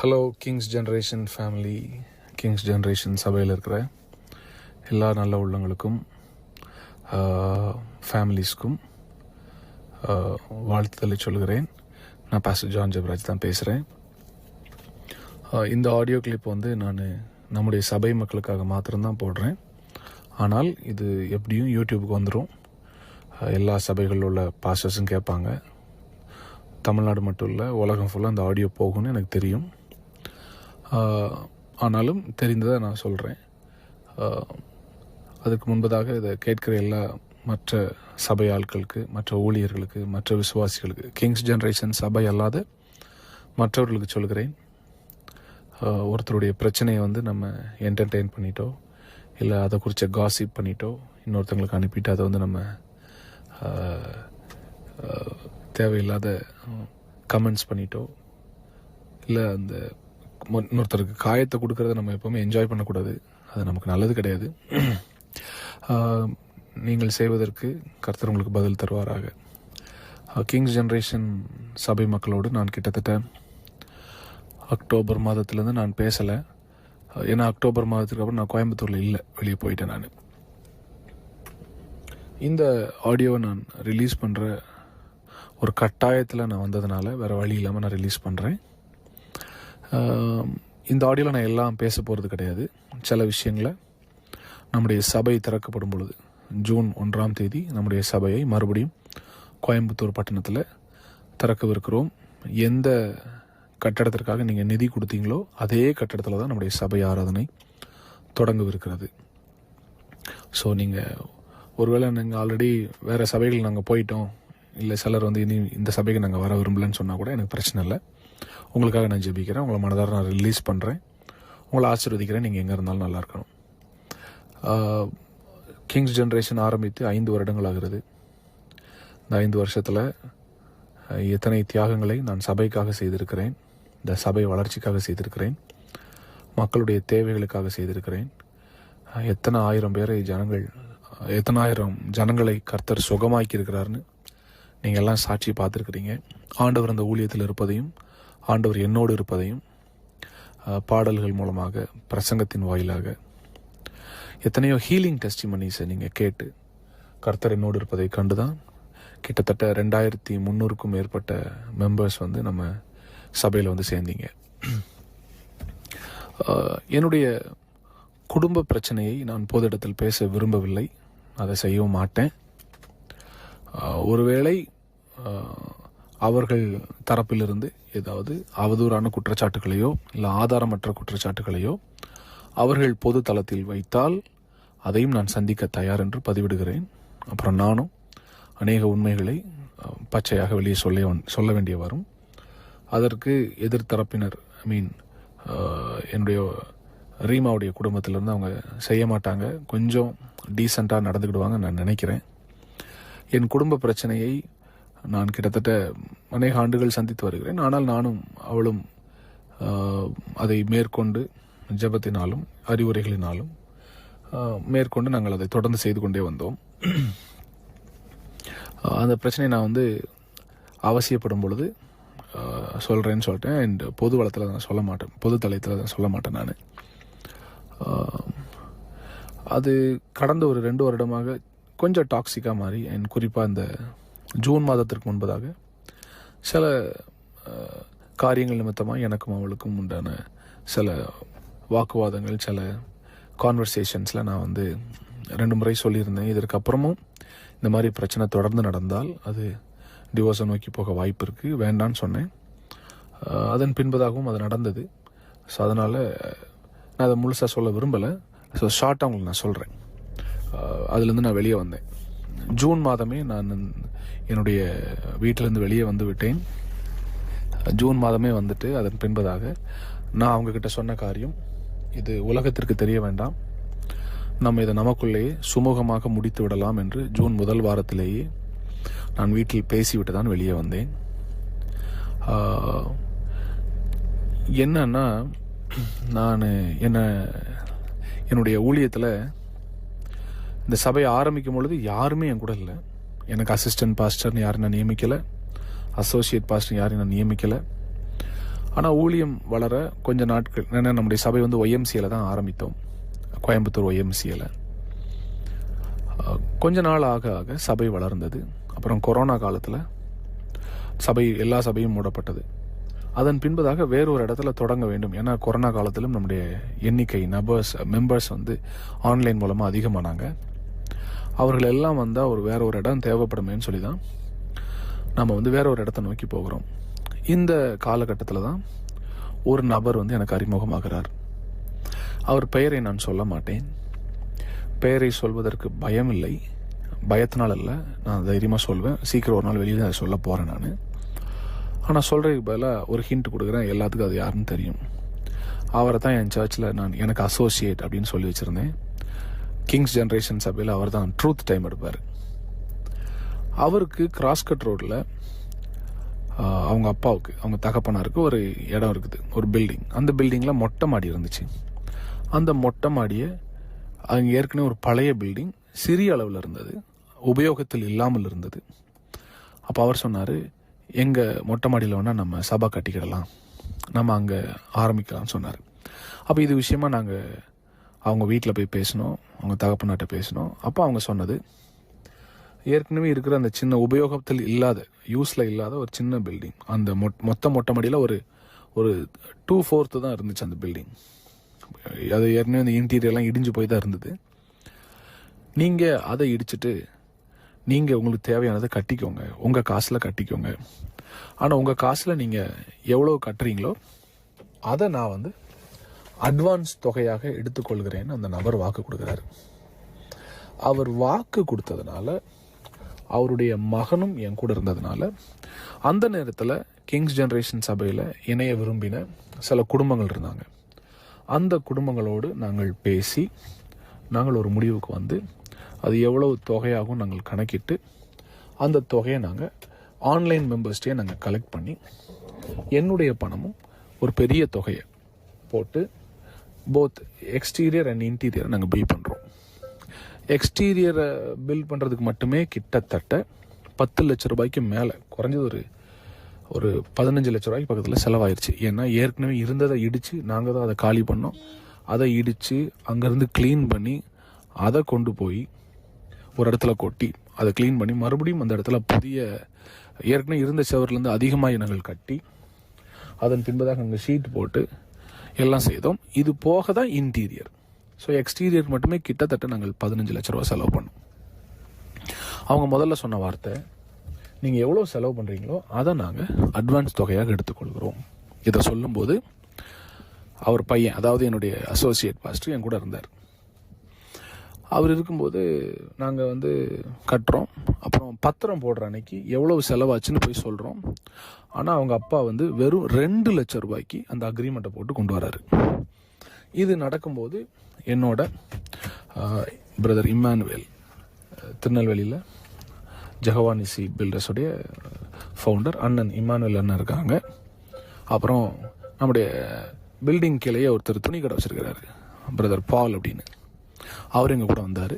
Hello Kings generation family, Kings generation சபையில் இருக்கிற எல்லா நல்ல உள்ளங்களுக்கும் ஃபேமிலிஸ்க்கும் வாழ்த்துதலை சொல்கிறேன். நான் பாஸ்டர் ஜான் ஜெபராஜ் தான் பேசுகிறேன். இந்த ஆடியோ கிளிப் நான் நம்முடைய சபை மக்களுக்காக மாத்திரம்தான் போடுறேன். ஆனால் இது எப்படியும் யூடியூபுக்கு வந்துடும். எல்லா சபைகளில் உள்ள பாஸ்டர்ஸும் கேட்பாங்க. தமிழ்நாடு மட்டும் இல்லை, உலகம் ஃபுல்லாக அந்த ஆடியோ போகும்னு எனக்கு தெரியும். ஆனாலும் தெரிந்ததை நான் சொல்கிறேன். அதுக்கு முன்பதாக இதை கேட்குற எல்லா மற்ற சபை ஆட்களுக்கு, மற்ற ஊழியர்களுக்கு, மற்ற விசுவாசிகளுக்கு, கிங்ஸ் ஜென்ரேஷன் சபை அல்லாத மற்றவர்களுக்கு சொல்கிறேன். ஒருத்தருடைய பிரச்சனையை நம்ம என்டர்டெயின் பண்ணிட்டோ, இல்லை அதை குறித்த காசிப் பண்ணிட்டோ, இன்னொருத்தங்களுக்கு அனுப்பிட்டு அதை நம்ம தேவையில்லாத கமெண்ட்ஸ் பண்ணிட்டோ, இல்லை அந்த இன்னொருத்தருக்கு காயத்தை கொடுக்கறத நம்ம எப்போவுமே என்ஜாய் பண்ணக்கூடாது. அது நமக்கு நல்லது கிடையாது. நீங்கள் செய்வதற்கு கர்த்தர் உங்களுக்கு பதில் தருவாராக. கிங்ஸ் ஜென்ரேஷன் சபை மக்களோடு நான் கிட்டத்தட்ட அக்டோபர் மாதத்துலேருந்து நான் பேசலை. ஏன்னா அக்டோபர் மாதத்துக்கு அப்புறம் நான் கோயம்புத்தூரில் இல்லை, வெளியே போயிட்டேன். நான் இந்த ஆடியோவை நான் ரிலீஸ் பண்ணுற ஒரு கட்டாயத்தில் நான் வந்ததுனால வேறு வழி இல்லாமல் நான் ரிலீஸ் பண்ணுறேன். இந்த ஆடியோவில் நான் எல்லாம் பேச போகிறது கிடையாது. சில விஷயங்களை நம்முடைய சபை திறக்கப்படும் பொழுது ஜூன் 1ஆம் தேதி நம்முடைய சபையை மறுபடியும் கோயம்புத்தூர் பட்டணத்தில் திறக்கவிருக்கிறோம். எந்த கட்டடத்திற்காக நீங்கள் நிதி கொடுத்தீங்களோ அதே கட்டடத்தில் தான் நம்முடைய சபை ஆராதனை தொடங்கவிருக்கிறது. ஸோ நீங்கள் ஒருவேளை நீங்கள் ஆல்ரெடி வேறு சபைகள் நாங்கள் போயிட்டோம், இல்லை சிலர் இனி இந்த சபைக்கு நாங்கள் வர விரும்பலன்னு சொன்னால் கூட எனக்கு பிரச்சனை இல்லை. உங்களுக்காக நான் ஜெபிக்கிறேன். உங்களை மனதார நான் ரிலீஸ் பண்ணுறேன். உங்களை ஆசீர்வதிக்கிறேன். நீங்கள் எங்கே இருந்தாலும் நல்லா இருக்கணும். கிங்ஸ் ஜென்ரேஷன் ஆரம்பித்து 5 வருடங்கள் ஆகிறது. இந்த 5 வருஷத்தில் எத்தனை தியாகங்களை நான் சபைக்காக செய்திருக்கிறேன், இந்த சபை வளர்ச்சிக்காக செய்திருக்கிறேன், மக்களுடைய தேவைகளுக்காக செய்திருக்கிறேன். எத்தனை ஆயிரம் ஜனங்களை கர்த்தர் சுகமாக்கி இருக்கிறாருன்னு நீங்கள் எல்லாம் சாட்சி பார்த்துருக்குறீங்க. ஆண்டவர் அந்த ஊழியத்தில் இருப்பதையும், ஆண்டவர் என்னோடு இருப்பதையும் பாடல்கள் மூலமாக, பிரசங்கத்தின் வாயிலாக எத்தனையோ ஹீலிங் டெஸ்டிமனிஸை நீங்கள் கேட்டு கர்த்தர் என்னோடு இருப்பதை கண்டுதான் கிட்டத்தட்ட 2300க்கும் மேற்பட்ட மெம்பர்ஸ் நம்ம சபையில் சேர்ந்தீங்க. என்னுடைய குடும்ப பிரச்சனையை நான் பொது இடத்தில் பேச விரும்பவில்லை, அதை செய்யவும் மாட்டேன். ஒருவேளை அவர்கள் தரப்பிலிருந்து ஏதாவது அவதூறான குற்றச்சாட்டுகளையோ இல்லை ஆதாரமற்ற குற்றச்சாட்டுகளையோ அவர்கள் பொது தளத்தில் வைத்தால் அதையும் நான் சந்திக்க தயார் என்று பதிவிடுகிறேன். அப்புறம் நானும் அநேக உண்மைகளை பச்சையாக வெளியே சொல்ல வேண்டிய வரும். அதற்கு எதிர்த்தரப்பினர், என்னுடைய ரீமாவுடைய குடும்பத்திலேருந்து அவங்க செய்ய மாட்டாங்க, கொஞ்சம் டீசெண்டாக நடந்துக்கிடுவாங்க நான் நினைக்கிறேன். என் குடும்ப பிரச்சனையை நான் கிட்டத்தட்ட அநேக ஆண்டுகள் சந்தித்து வருகிறேன். ஆனால் நானும் அவளும் அதை மேற்கொண்டு ஜெபத்தினாலும் அறிவுரைகளினாலும் மேற்கொண்டு நாங்கள் அதை தொடர்ந்து செய்து கொண்டே வந்தோம். அந்த பிரச்சனையை நான் அவசியப்படும் பொழுது சொல்கிறேன்னு சொல்லிட்டேன். அண்ட் பொது வளத்தில் நான் சொல்ல மாட்டேன், பொது தளத்தில் நான் சொல்ல மாட்டேன். நான் அது கடந்த ஒரு 2 வருடமாக கொஞ்சம் டாக்ஸிக்காக மாறி, அண்ட் குறிப்பாக இந்த ஜூன் மாதத்திற்கு முன்பதாக சில காரியங்கள் நிமித்தமாக எனக்கும் அவளுக்கும் உண்டான சில வாக்குவாதங்கள், சில கான்வர்சேஷன்ஸில் நான் 2 முறை சொல்லியிருந்தேன். இதற்கப்புறமும் இந்த மாதிரி பிரச்சனை தொடர்ந்து நடந்தால் அது டிவோர்ஸை நோக்கி போக வாய்ப்பு இருக்குது, வேண்டான்னு சொன்னேன். அதன் பின்பதாகவும் அது நடந்தது. ஸோ அதனால் நான் அதை முழுசாக சொல்ல விரும்பலை. ஸோ ஷார்ட்டாக உங்களுக்கு நான் சொல்கிறேன். அதுலேருந்து நான் வெளியே வந்தேன். ஜூன் மாதமே நான் என்னுடைய வீட்டிலேருந்து வெளியே வந்து விட்டேன். ஜூன் மாதமே வந்துட்டு அதன் பின்பதாக நான் அவங்கக்கிட்ட சொன்ன காரியம், இது உலகத்திற்கு தெரிய வேண்டாம், நம்ம இதை நமக்குள்ளேயே சுமூகமாக முடித்து விடலாம் என்று ஜூன் முதல் வாரத்திலேயே நான் வீட்டில் பேசிவிட்டு தான் வெளியே வந்தேன். என்னன்னா, நான் என்னுடைய ஊழியத்தில் இந்த சபையை ஆரம்பிக்கும் பொழுது யாருமே என் கூட இல்லை. எனக்கு அசிஸ்டன்ட் பாஸ்டர்னு யாரும் நான் நியமிக்கலை, அசோசியேட் பாஸ்டர் யாரையும் நான் நியமிக்கலை. ஆனால் ஊழியம் வளர கொஞ்ச நாட்கள், ஏன்னா நம்முடைய சபை வந்து ஒய்எம்சியில் தான் ஆரம்பித்தோம், கோயம்புத்தூர் ஒய்எம்சியில். கொஞ்ச நாள் ஆக ஆக சபை வளர்ந்தது. அப்புறம் கொரோனா காலத்தில் எல்லா சபையும் மூடப்பட்டது. அதன் பின்பதாக வேறொரு இடத்துல தொடங்க வேண்டும். ஏன்னா கொரோனா காலத்திலும் நம்முடைய எண்ணிக்கை மெம்பர்ஸ் வந்து ஆன்லைன் மூலமாக அதிகமானாங்க. அவர்கள் எல்லாம் வந்தால் வேற ஒரு இடம் தேவைப்படுமேன்னு சொல்லி தான் நம்ம வந்து வேற ஒரு இடத்த நோக்கி போகிறோம். இந்த காலகட்டத்தில் தான் ஒரு நபர் வந்து எனக்கு அறிமுகமாகிறார். அவர் பெயரை நான் சொல்ல மாட்டேன். பெயரை சொல்வதற்கு பயம் இல்லை, பயத்தினால் அல்ல, நான் தைரியமாக சொல்வேன். சீக்கிரம் ஒரு நாள் வெளியில் அதை சொல்ல போகிறேன் நான். ஆனால் சொல்கிறதுக்கு பதிலாக ஒரு ஹிண்ட் கொடுக்குறேன், எல்லாத்துக்கும் அது யாருன்னு தெரியும். அவரை தான் என் சர்ச்சில் எனக்கு அசோசியேட் அப்படின்னு சொல்லி வச்சுருந்தேன். கிங்ஸ் ஜென்ரேஷன் சபையில் அவர் தான் ட்ரூத் டைம் எடுப்பார். அவருக்கு கிராஸ்கட் ரோடில் அவங்க அப்பாவுக்கு, அவங்க தகப்பனாருக்கு ஒரு இடம் இருக்குது, ஒரு பில்டிங். அந்த பில்டிங்கில் மொட்டை மாடி இருந்துச்சு. அந்த மொட்டை மாடியை அங்கே ஏற்கனவே ஒரு பழைய பில்டிங் சிறிய அளவில் இருந்தது, உபயோகத்தில் இல்லாமல் இருந்தது. அப்போ அவர் சொன்னார், எங்கள் மொட்டை மாடியில் வேணால் நம்ம சபை கட்டிக்கிடலாம், நம்ம அங்கே ஆரம்பிக்கலாம்னு சொன்னார். அப்போ இது விஷயமா நாங்கள் அவங்க வீட்டில் போய் பேசினோம், அவங்க தகப்பனாட்ட பேசினோம். அப்போ அவங்க சொன்னது, ஏற்கனவே இருக்கிற அந்த சின்ன உபயோகத்தில் இல்லாத, யூஸில் இல்லாத ஒரு சின்ன பில்டிங், அந்த மொட்டை மாடியில் ஒரு 2/4 தான் இருந்துச்சு அந்த பில்டிங். அது ஏற்கனவே அந்த இன்டீரியர்லாம் இடிஞ்சு போய் தான் இருந்தது. நீங்கள் அதை இடிச்சிட்டு நீங்கள் உங்களுக்கு தேவையானதை கட்டிக்கோங்க, உங்கள் காசில் கட்டிக்கோங்க. ஆனால் உங்கள் காசில் நீங்கள் எவ்வளோ கட்டுறீங்களோ அதை நான் வந்து அட்வான்ஸ் தொகையாக எடுத்துக்கொள்கிறேன்னு அந்த நபர் வாக்கு கொடுக்குறாரு. அவர் வாக்கு கொடுத்ததுனால, அவருடைய மகனும் என் கூட இருந்ததுனால, அந்த நேரத்தில் கிங்ஸ் ஜென்ரேஷன் சபையில் இணைய விரும்பின சில குடும்பங்கள் இருந்தாங்க. அந்த குடும்பங்களோடு நாங்கள் பேசி நாங்கள் ஒரு முடிவுக்கு வந்து அது எவ்வளவு தொகையாகவும் நாங்கள் கணக்கிட்டு அந்த தொகையை நாங்கள் ஆன்லைன் மெம்பர்ஸ்டே நாங்கள் கலெக்ட் பண்ணி என்னுடைய பணமும் ஒரு பெரிய தொகையை போட்டு போத் எக்ஸ்டீரியர் அண்ட் இன்டீரியர் நாங்கள் பில் பண்ணுறோம். எக்ஸ்டீரியரை பில் பண்ணுறதுக்கு மட்டுமே கிட்டத்தட்ட 10 லட்ச ரூபாய்க்கு மேலே, குறைஞ்சது ஒரு 15 லட்ச ரூபாய்க்கு பக்கத்தில் செலவாயிருச்சு. ஏன்னா ஏற்கனவே இருந்ததை இடித்து நாங்கள் தான் அதை காலி பண்ணோம். அதை இடித்து அங்கேருந்து க்ளீன் பண்ணி அதை கொண்டு போய் ஒரு இடத்துல கொட்டி அதை க்ளீன் பண்ணி மறுபடியும் அந்த இடத்துல புதிய ஏற்கனவே இருந்த செவர்லேருந்து அதிகமாக நாங்கள் கட்டி அதன் பின்பதாக அங்கே ஷீட் போட்டு எல்லாம் செய்தோம். இது போக தான் இன்டீரியர். ஸோ எக்ஸ்டீரியர் மட்டுமே கிட்டத்தட்ட நாங்கள் 15 லட்ச ரூபா செலவு பண்ணோம். அவங்க முதல்ல சொன்ன வார்த்தை, நீங்கள் எவ்வளோ செலவு பண்ணுறீங்களோ அதை நாங்கள் அட்வான்ஸ் தொகையாக எடுத்துக்கொள்கிறோம். இதை சொல்லும்போது அவர் பையன், அதாவது என்னுடைய அசோசியேட் பாஸ்டர் என் கூட இருந்தார். அவர் இருக்கும்போது நாங்கள் வந்து கட்டுறோம். அப்புறம் பத்திரம் போடுற அன்னைக்கு எவ்வளவு செலவாச்சுன்னு போய் சொல்கிறோம். ஆனால் அவங்க அப்பா வந்து வெறும் 2 லட்ச ரூபாய்க்கு அந்த அக்ரிமெண்ட்டை போட்டு கொண்டு வராரு. இது நடக்கும்போது என்னோட பிரதர் இம்மானுவேல், திருநெல்வேலியில் ஜெகவானிசி பில்டர்ஸுடைய ஃபவுண்டர் அண்ணன் இம்மானுவேல் அண்ணன் இருக்காங்க. அப்புறம் நம்முடைய பில்டிங் கீழே ஒருத்தர் துணி கடை வச்சுருக்கிறாரு, பிரதர் பால் அப்படின்னு. அவர் எங்கள் கூட வந்தார்.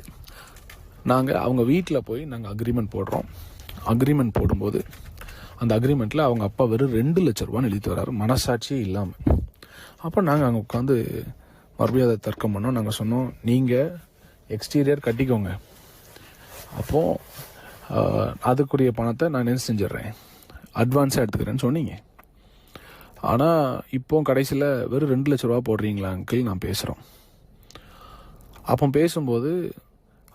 நாங்கள் அவங்க வீட்டில் போய் நாங்கள் அக்ரிமெண்ட் போடுறோம். அக்ரிமெண்ட் போடும்போது அந்த அக்ரிமெண்ட்டில் அவங்க அப்பா வெறும் 2 லட்ச ரூபான்னு எழுதிட்டு வர்றாரு, மனசாட்சியே இல்லாமல். அப்போ நாங்கள் அங்கே உட்காந்து மறுபடியும் அதை தர்க்கம் பண்ணோம். நாங்கள் சொன்னோம், நீங்கள் எக்ஸ்டீரியர் கட்டிக்கோங்க, அப்போது அதுக்குரிய பணத்தை நான் என்ன செஞ்சிடறேன், அட்வான்ஸாக எடுத்துக்கிறேன்னு சொன்னீங்க. ஆனால் இப்போ கடைசியில் வெறும் 2 லட்ச ரூபா போடுறீங்களா அங்கிள், நான் பேசுகிறோம். அப்போ பேசும்போது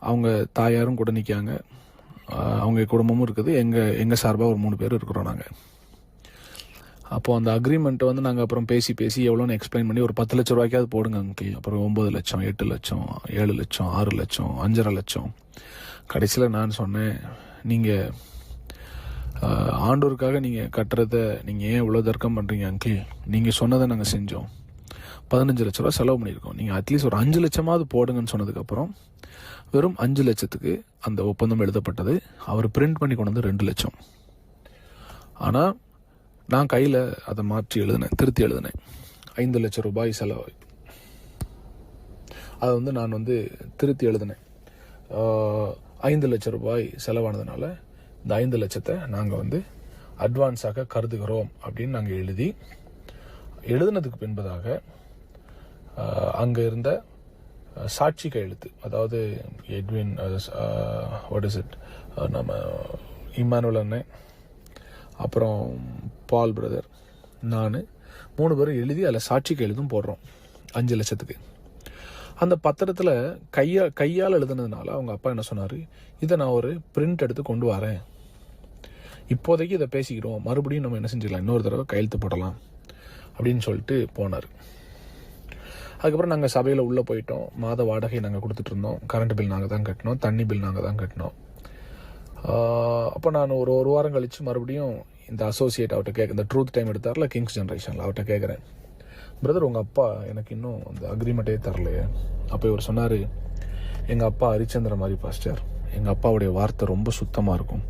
அவங்க தாயாரும் கூட நிற்காங்க, அவங்க குடும்பமும் இருக்குது, எங்கள் சார்பாக ஒரு 3 பேர் இருக்கிறோம் நாங்கள். அப்போது அந்த அக்ரிமெண்ட்டை வந்து நாங்கள் அப்புறம் பேசி எவ்வளோன்னு எக்ஸ்பிளைன் பண்ணி ஒரு 10 லட்ச ரூபாய்க்காவது போடுங்க அங்கிள். அப்புறம் 9 லட்சம், 8 லட்சம், 7 லட்சம், 6 லட்சம், 5.5 லட்சம். கடைசியில் நான் சொன்னேன், நீங்கள் ஆண்டோருக்காக நீங்கள் கட்டுறதை நீங்கள் ஏன் இவ்வளோ தர்க்கம் பண்ணுறீங்க அங்கிள், நீங்கள் சொன்னதை நாங்கள் செஞ்சோம், 15 லட்ச ரூபா செலவு பண்ணியிருக்கோம், நீங்கள் அட்லீஸ்ட் ஒரு 5 லட்சமாவது போடுங்கன்னு சொன்னதுக்கப்புறம் வெறும் 5 லட்சத்துக்கு அந்த ஒப்பந்தம் எழுதப்பட்டது. அவர் பிரிண்ட் பண்ணி கொண்டு வந்து 2 லட்சம். ஆனால் நான் கையில் அதை மாற்றி திருத்தி எழுதினேன். 5 லட்ச ரூபாய் செலவு, அதை வந்து நான் வந்து திருத்தி எழுதினேன். 5 லட்ச ரூபாய் செலவானதுனால இந்த 5 லட்சத்தை நாங்கள் வந்து அட்வான்ஸாக கருதுகிறோம் அப்படின்னு நாங்கள் எழுதி எழுதினதுக்கு பின்பதாக அங்கே இருந்த சாட்சி கையெழுத்து, அதாவது எட்வின் நம்ம இம்மானுவல் அண்ணன், அப்புறம் பால் பிரதர், நான் 3 பேரும் எழுதி அதில் சாட்சி கையெழுத்தும் போடுறோம் 5 லட்சத்துக்கு. அந்த பத்திரத்தில் கையால் எழுதுனதுனால அவங்க அப்பா என்ன சொன்னார், இதை நான் ஒரு பிரிண்ட் எடுத்து கொண்டு வரேன், இப்போதைக்கு இதை பேசிக்கிறோம், மறுபடியும் நம்ம என்ன செஞ்சிடலாம், இன்னொரு தடவை கையெழுத்து போடலாம் அப்படின்னு சொல்லிட்டு போனார். அதுக்கப்புறம் நாங்கள் சபையில் உள்ளே போயிட்டோம். மாத வாடகை நாங்கள் கொடுத்துட்டு இருந்தோம். கரண்ட் பில் நாங்கள் தான் கட்டினோம், தண்ணி பில் நாங்கள் தான் கட்டினோம். அப்போ நான் ஒரு வாரம் கழித்து மறுபடியும் இந்த அசோசியேட் அவர்கிட்ட இந்த ட்ரூத் டைம் எடுத்தார்ல கிங்ஸ் ஜென்ரேஷனில், அவர்கிட்ட கேட்குறேன், பிரதர் உங்கள் அப்பா எனக்கு இன்னும் அந்த அக்ரிமெண்ட்டே தரலையே. அப்போ இவர் சொன்னார், எங்கள் அப்பா ஹரிச்சந்திர மாதிரி பாஸ்டர், எங்கள் அப்பாவுடைய வார்த்தை ரொம்ப சுத்தமாக இருக்கும்,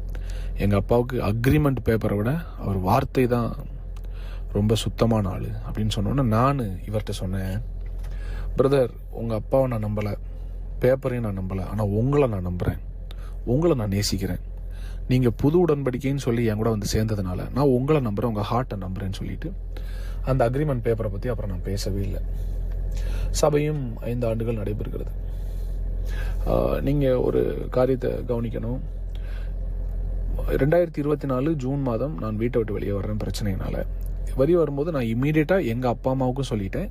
எங்கள் அப்பாவுக்கு அக்ரிமெண்ட் பேப்பரை விட அவர் வார்த்தை தான் ரொம்ப சுத்தமான ஆள் அப்படின்னு சொன்னோன்னே நான் இவர்கிட்ட சொன்னேன், பிரதர் உங்கள் அப்பாவை நான் நம்பலை, பேப்பரையும் நான் நம்பலை, ஆனால் உங்களை நான் நம்புகிறேன், உங்களை நான் நேசிக்கிறேன், நீங்கள் புது உடன்படிக்கைன்னு சொல்லி என் கூட வந்து சேர்ந்ததுனால நான் உங்களை நம்புகிறேன், உங்கள் ஹார்ட்டை நம்புகிறேன்னு சொல்லிட்டு அந்த அக்ரிமெண்ட் பேப்பரை பற்றி அப்புறம் நான் பேசவே இல்லை. சபையும் 5 ஆண்டுகள் நடைபெறுகிறது. நீங்கள் ஒரு காரியத்தை கவனிக்கணும். 2024 ஜூன் மாதம் நான் வீட்டை விட்டு வெளியே வர்றேன் பிரச்சனையினால. வெளியே வரும்போது நான் இம்மீடியட்டாக எங்கள் அப்பா அம்மாவுக்கும் சொல்லிட்டேன்,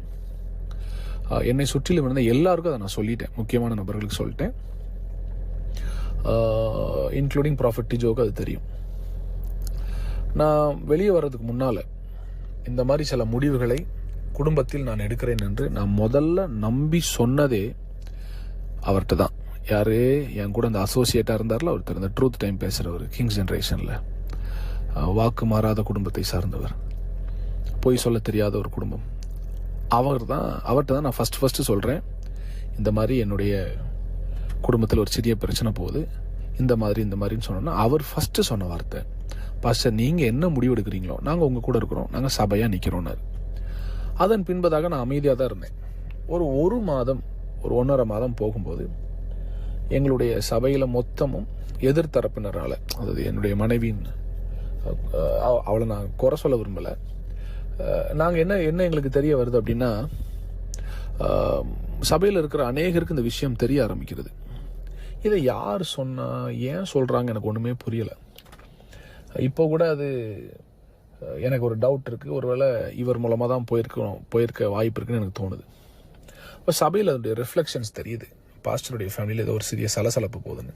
என்னை சுற்றிலும் இருந்த எல்லாருக்கும் அதை நான் சொல்லிட்டேன், முக்கியமான நபர்களுக்கு சொல்லிட்டேன், இன்க்ளூடிங் ப்ராஃபட் டிஜோவுக்கு அது தெரியும். நான் வெளியே வர்றதுக்கு முன்னால் இந்த மாதிரி சில முடிவுகளை குடும்பத்தில் நான் எடுக்கிறேன் என்று நான் முதல்ல நம்பி சொன்னதே அவர்கிட்ட தான். யார், என் கூட அந்த அசோசியேட்டாக இருந்தார்ல ஒருத்தர், இந்த ட்ரூத் டைம் பேசுகிறவர், கிங்ஸ் ஜென்ரேஷனில் வாக்கு மாறாத குடும்பத்தை சார்ந்தவர், பொய் சொல்ல தெரியாத ஒரு குடும்பம், அவர்கிட்ட தான் நான் ஃபஸ்ட்டு சொல்கிறேன், இந்த மாதிரி என்னுடைய குடும்பத்தில் ஒரு சிறிய பிரச்சனை போகுது, இந்த மாதிரின்னு சொன்னோன்னா அவர் ஃபஸ்ட்டு சொன்ன வார்த்தை, பாஸ்டர் நீங்கள் என்ன முடிவு எடுக்கிறீங்களோ நாங்கள் உங்கள் கூட இருக்கிறோம், நாங்கள் சபையாக நிற்கிறோன்னாரு. அதன் பின்பதாக நான் அமைதியாக தான் இருந்தேன். ஒரு மாதம், ஒரு 1.5 மாதம் போகும்போது எங்களுடைய சபையில் மொத்தமும் எதிர்த்தரப்பினரால், அதாவது என்னுடைய மனைவியின், அவளை நான் குறை சொல்ல விரும்பலை, நாங்கள் என்ன எங்களுக்கு தெரிய வருது அப்படின்னா, சபையில் இருக்கிற அநேகருக்கு இந்த விஷயம் தெரிய ஆரம்பிக்கிறது. இதை யார் சொன்னா, ஏன் சொல்கிறாங்க எனக்கு ஒன்றுமே புரியலை. இப்போ கூட அது எனக்கு ஒரு டவுட் இருக்குது, ஒருவேளை இவர் மூலமாக தான் போயிருக்க வாய்ப்பு இருக்குன்னு எனக்கு தோணுது. இப்போ சபையில் அதனுடைய ரிஃப்ளெக்ஷன்ஸ் தெரியுது, பாஸ்டருடைய ஃபேமிலியில் ஏதோ ஒரு சிறிய சலசலப்பு போகுதுன்னு.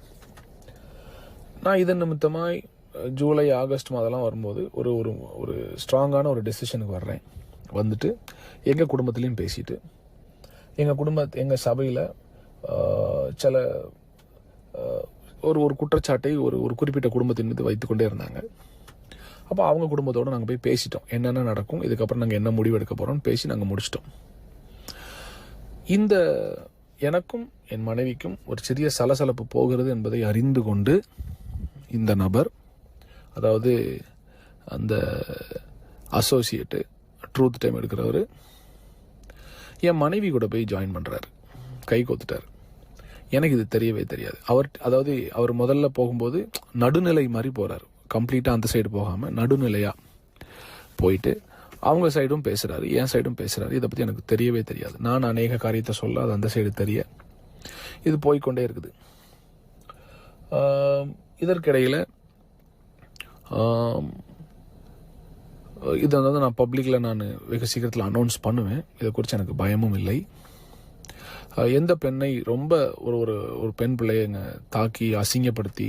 நான் இதன் நிமித்தமாய் ஜூலை ஆகஸ்ட் மாதம்லாம் வரும்போது ஒரு ஒரு ஒரு ஸ்ட்ராங்கான ஒரு டெசிஷனுக்கு வர்றேன். வந்துட்டு எங்கள் குடும்பத்துலேயும் பேசிட்டு, எங்கள் சபையில் சில ஒரு குற்றச்சாட்டை ஒரு குறிப்பிட்ட குடும்பத்தின் மீது வைத்துக்கொண்டே இருந்தாங்க. அப்போ அவங்க குடும்பத்தோடு நாங்கள் போய் பேசிட்டோம், என்னென்ன நடக்கும், இதுக்கப்புறம் நாங்கள் என்ன முடிவு எடுக்க போகிறோம்னு பேசி நாங்கள் முடிச்சிட்டோம். இந்த எனக்கும் என் மனைவிக்கும் ஒரு சிறிய சலசலப்பு போகிறது என்பதை அறிந்து கொண்டு இந்த நபர், அதாவது அந்த அசோசியேட்டு ட்ரூத் டைம் எடுக்கிறவர், என் மனைவி கூட போய் ஜாயின் பண்ணுறாரு, கை கோத்துட்டார். எனக்கு இது தெரியவே தெரியாது. அவர் முதல்ல போகும்போது நடுநிலை மாதிரி போகிறார், கம்ப்ளீட்டாக அந்த சைடு போகாமல் நடுநிலையாக போயிட்டு அவங்க சைடும் பேசுகிறாரு, என் சைடும் பேசுகிறாரு. இதை பற்றி எனக்கு தெரியவே தெரியாது. நான் அநேக காரியத்தை சொல்ல அது அந்த சைடு தெரிய இது போய்கொண்டே இருக்குது. இதற்கிடையில் இதை வந்து நான் பப்ளிக்கில் நான் வெகு சீக்கிரத்தில் அனௌன்ஸ் பண்ணுவேன். இதை குறித்து எனக்கு பயமும் இல்லை. எந்த பெண்ணை ரொம்ப ஒரு பெண் பிள்ளைங்க தாக்கி அசிங்கப்படுத்தி